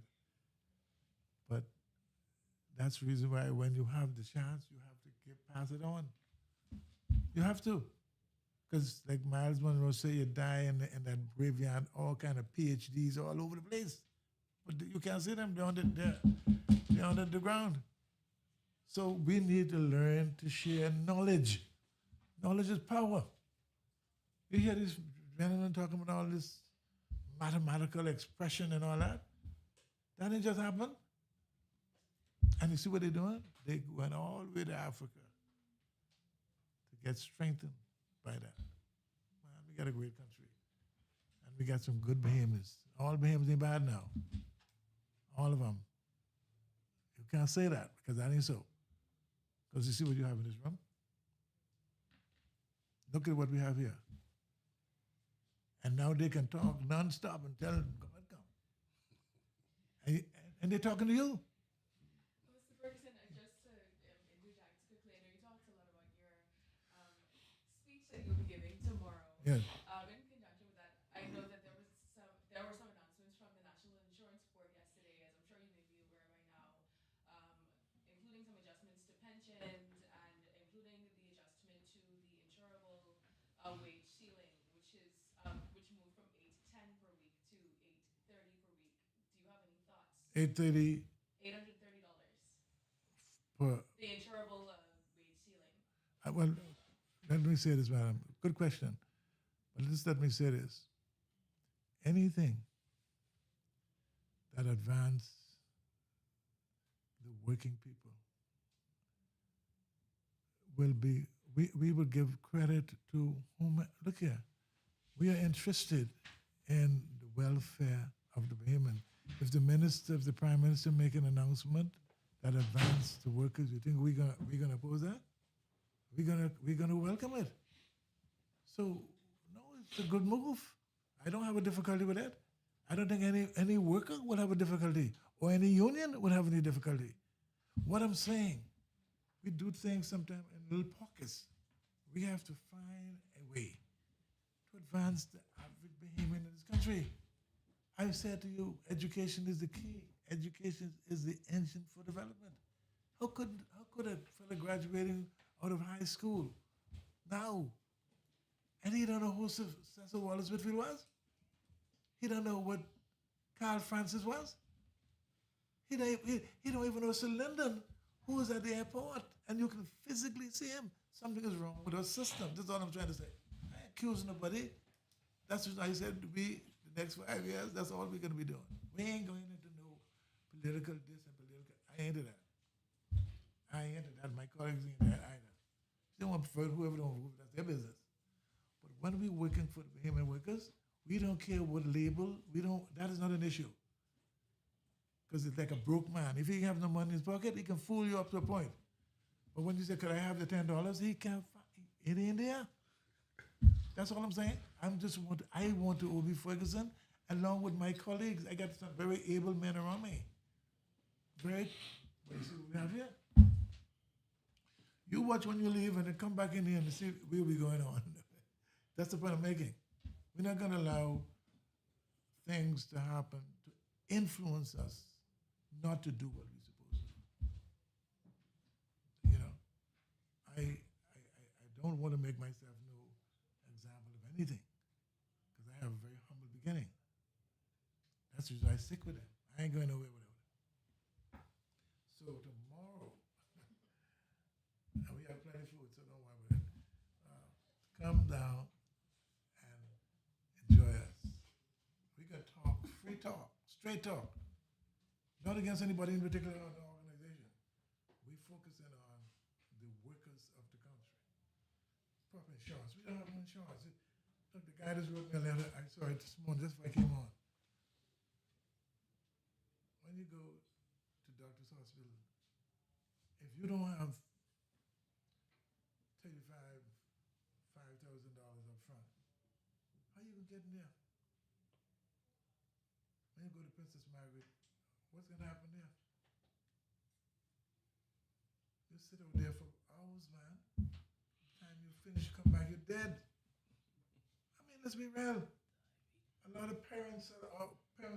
But that's the reason why when you have the chance, you have to pass it on. You have to. Because like Miles Monroe said, you die in that graveyard, all kind of PhDs all over the place. But you can't see them, they're under the ground. So we need to learn to share knowledge. Knowledge is power. You hear these gentlemen talking about all this mathematical expression and all that. That didn't just happen. And you see what they're doing? They went all the way to Africa to get strengthened by that. Man, we got a great country. And we got some good Bahamas. All Bahamas ain't bad now. All of them. You can't say that because that ain't so. Because you see what you have in this room? Look at what we have here. And now they can talk nonstop and tell them, come. And they're talking to you. Mr. Ferguson, just to interject quickly, I know you talked a lot about your speech that you'll be giving tomorrow. Yes. In conjunction with that, I know that there were some announcements from the National Insurance Board yesterday, as I'm sure you may be aware by now, including some adjustments to pensions and including the adjustment to the insurable wage ceiling, which moved from $8.10 per week to $8.30 per week. Do you have any thoughts? 830 $830. per. The insurable wage ceiling. Well, let me say this, madam. Good question. But just let me say this. Anything that advance the working people will be, we will give credit to whom, look here, we are interested in the welfare of the Bahamian. If the Prime Minister make an announcement that advance the workers, you think we're gonna oppose that? We're gonna welcome it. So no, it's a good move. I don't have a difficulty with that. I don't think any worker will have a difficulty or any union will have any difficulty. What I'm saying, we do things sometimes in little pockets. We have to find a way to advance the average Bahamian in this country. I've said to you, education is the key. Education is the engine for development. How could a fellow graduating out of high school now, and he don't know who Cecil Wallace Whitfield was? He don't know what Carl Francis was? He don't even know Sir Lyndon, who was at the airport, and you can physically see him. Something is wrong with our system. That's all I'm trying to say. I ain't accusing nobody. That's what I said. The next 5 years, that's all we're going to be doing. We ain't going into no political this and political. I ain't into that. I ain't into that. My colleagues ain't into that either. They want to prefer whoever don't vote, that's their business. But when we're working for the Bahamian workers, we don't care what label. That is not an issue. Because it's like a broke man. If he have no money in his pocket, he can fool you up to a point. But when you say, could I have the $10? He can't. It ain't there. That's all I'm saying. I want to Obi Ferguson, along with my colleagues. I got some very able men around me. Very, But you see what we have here? You watch when you leave and then come back in here and see what will be going on. That's the point I'm making. We're not going to allow things to happen to influence us not to do what we're supposed to do. You know, I don't want to make myself no example of anything because I have a very humble beginning. That's the reason I stick with it. I ain't going nowhere without it. So tomorrow, and we have plenty of food, so don't worry about it. Come down and enjoy us. We can talk, free talk, straight talk. Not against anybody in particular or the organization. We focusing on the workers of the country. Proper insurance. We don't have no insurance. Look, the guy just wrote me a letter. I saw it this morning, just before I came on. When you go to doctor's hospital, if you don't have $5,000 up front, how you gonna get in there? When you go to Princess Margaret, what's gonna happen there? You sit over there for hours, man. By the time you finish, come back, you're dead. I mean, let's be real. A lot of parents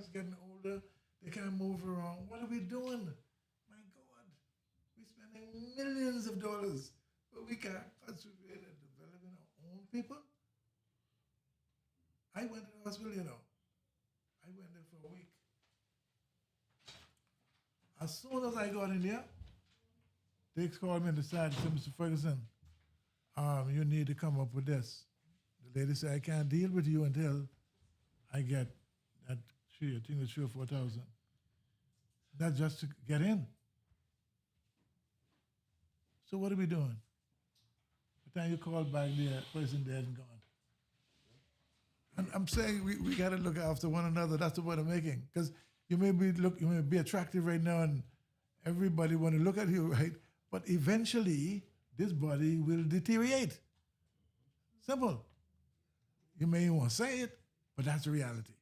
getting older, they can't move around. What are we doing? My God, we're spending millions of dollars, but we can't concentrate on developing our own people. I went to the hospital, you know. I went there for a week. As soon as I got in there, they called me and decided, said, Mr. Ferguson, you need to come up with this. The lady said, I can't deal with you until I get that I think it's 3 or 4,000. That's just to get in. So what are we doing? By the time you call back, the person dead and gone. And I'm saying we got to look after one another. That's the point I'm making. Because you may be attractive right now, and everybody want to look at you, right? But eventually, this body will deteriorate. Simple. You may want to say it, but that's the reality.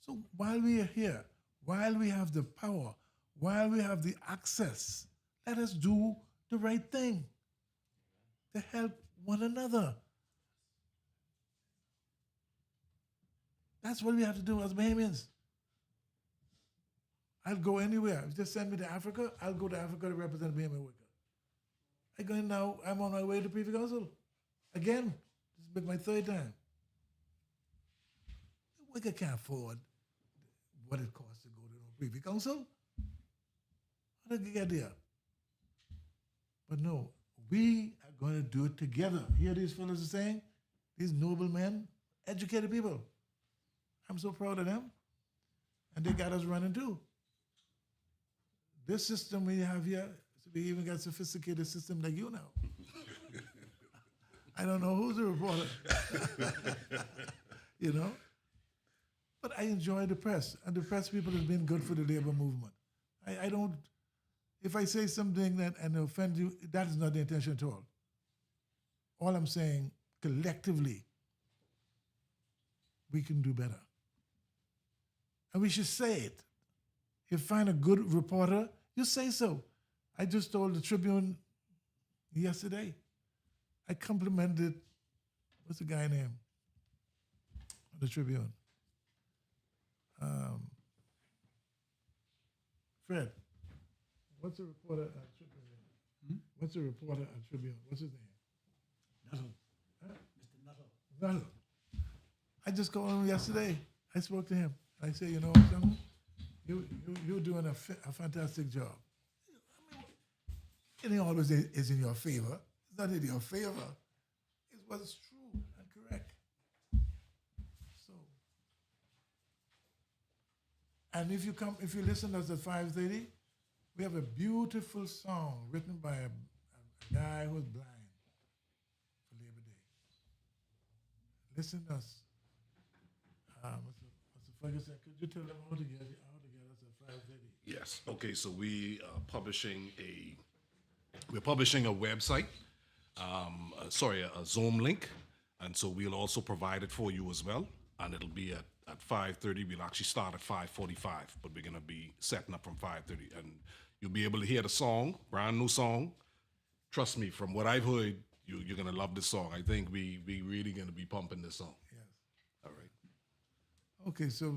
So while we are here, while we have the power, while we have the access, let us do the right thing to help one another. That's what we have to do as Bahamians. I'll go anywhere. If you just send me to Africa, I'll go to Africa to represent Bahamian worker. I go in now, I'm on my way to Privy Council. Again, this is my third time. The worker can't afford what it costs to go to the Privy Council. How did you get there? But no, we are going to do it together. Hear these fellows are saying? These noble men, educated people. I'm so proud of them. And they got us running too. This system we have here, we even got a sophisticated system like you now. I don't know who's the reporter. You know? But I enjoy the press. And the press people have been good for the labor movement. I don't, if I say something that and offend you, that is not the intention at all. All I'm saying, collectively, we can do better. And we should say it. If you find a good reporter, you say so. I just told the Tribune yesterday. I complimented, what's the guy name? The Tribune. Fred. What's the reporter at Tribune? What's the reporter at Tribune? What's his name? Nuttall. Huh? Mr. Nuttall. Nuttall. I just called him yesterday. I spoke to him. I said, you know, son, you're doing a fantastic job. I mean, it ain't always is in your favor. It's not in your favor. It's what's true and correct. So, and if you listen to us at 5:30, we have a beautiful song written by a guy who's blind for Labor Day. Listen to us. Mr. Ferguson, could you tell them how to get us at 5:30? Yes. Okay. So we are publishing a website. A Zoom link, and so we'll also provide it for you as well. And it'll be at 5:30. We'll actually start at 5:45, but we're gonna be setting up from 5:30. And You'll be able to hear the song, brand new song. Trust me, from what I've heard, you're gonna love this song. I think we really gonna be pumping this song. Yes. All right. Okay, so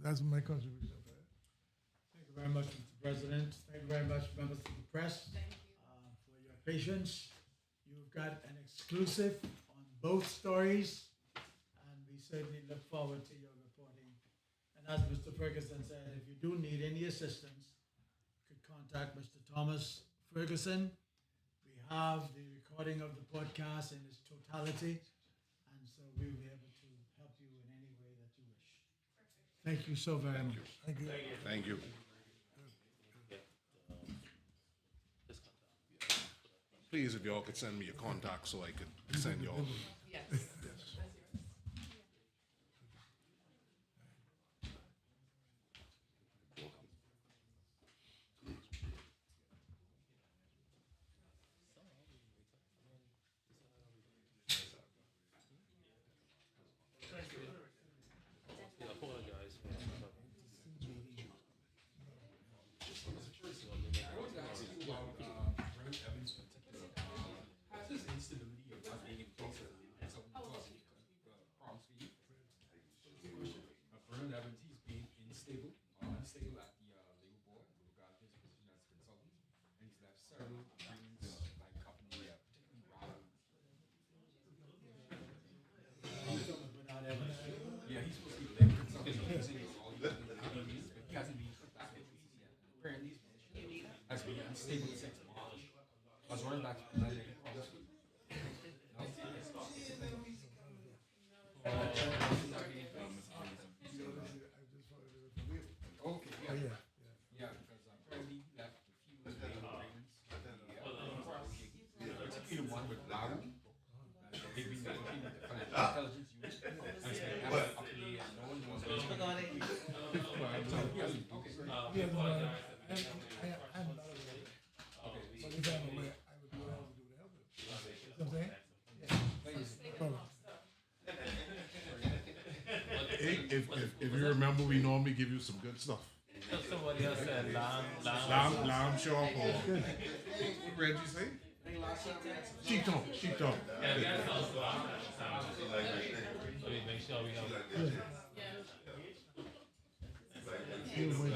that's my contribution. Thank you very much, Mr. President. Thank you very much, members of the press, for your patience. You've got an exclusive on both stories, and we certainly look forward to your reporting. And as Mr. Ferguson said, if you do need any assistance, you could contact Mr. Thomas Ferguson. We have the recording of the podcast in its totality, and so we will be able to help you in any way that you wish. Thank you so very much. Thank you. Thank you. Please, if y'all could send me your contact so I could send y'all. Yes. Has this instability of not being in place something causing problems for you? Bernard Evans, he's been unstable at the labor board with regard to his position as a consultant, and he's left several agreements like company, particularly Bravo. Yeah, he's supposed to be the labor consultant. But he hasn't been put back in place yet. Apparently, his position has been unstable since March. I was wondering back to any problems for you. Okay, yeah. Yeah, because apparently he left a few labor agreements, particularly the one with Lau. They've been making the financial intelligence unit. And it's been up to the no one knows what's going on. Yes, I'm not aware. Okay. But if I'm aware, I would do what I would do to help him. You know what I'm saying? Problem. Hey, if you remember, we normally give you some good stuff. Somebody else said lamb. Lamb chop or what Reggie say? Sheep tongue. So we make sure we have. He'll wait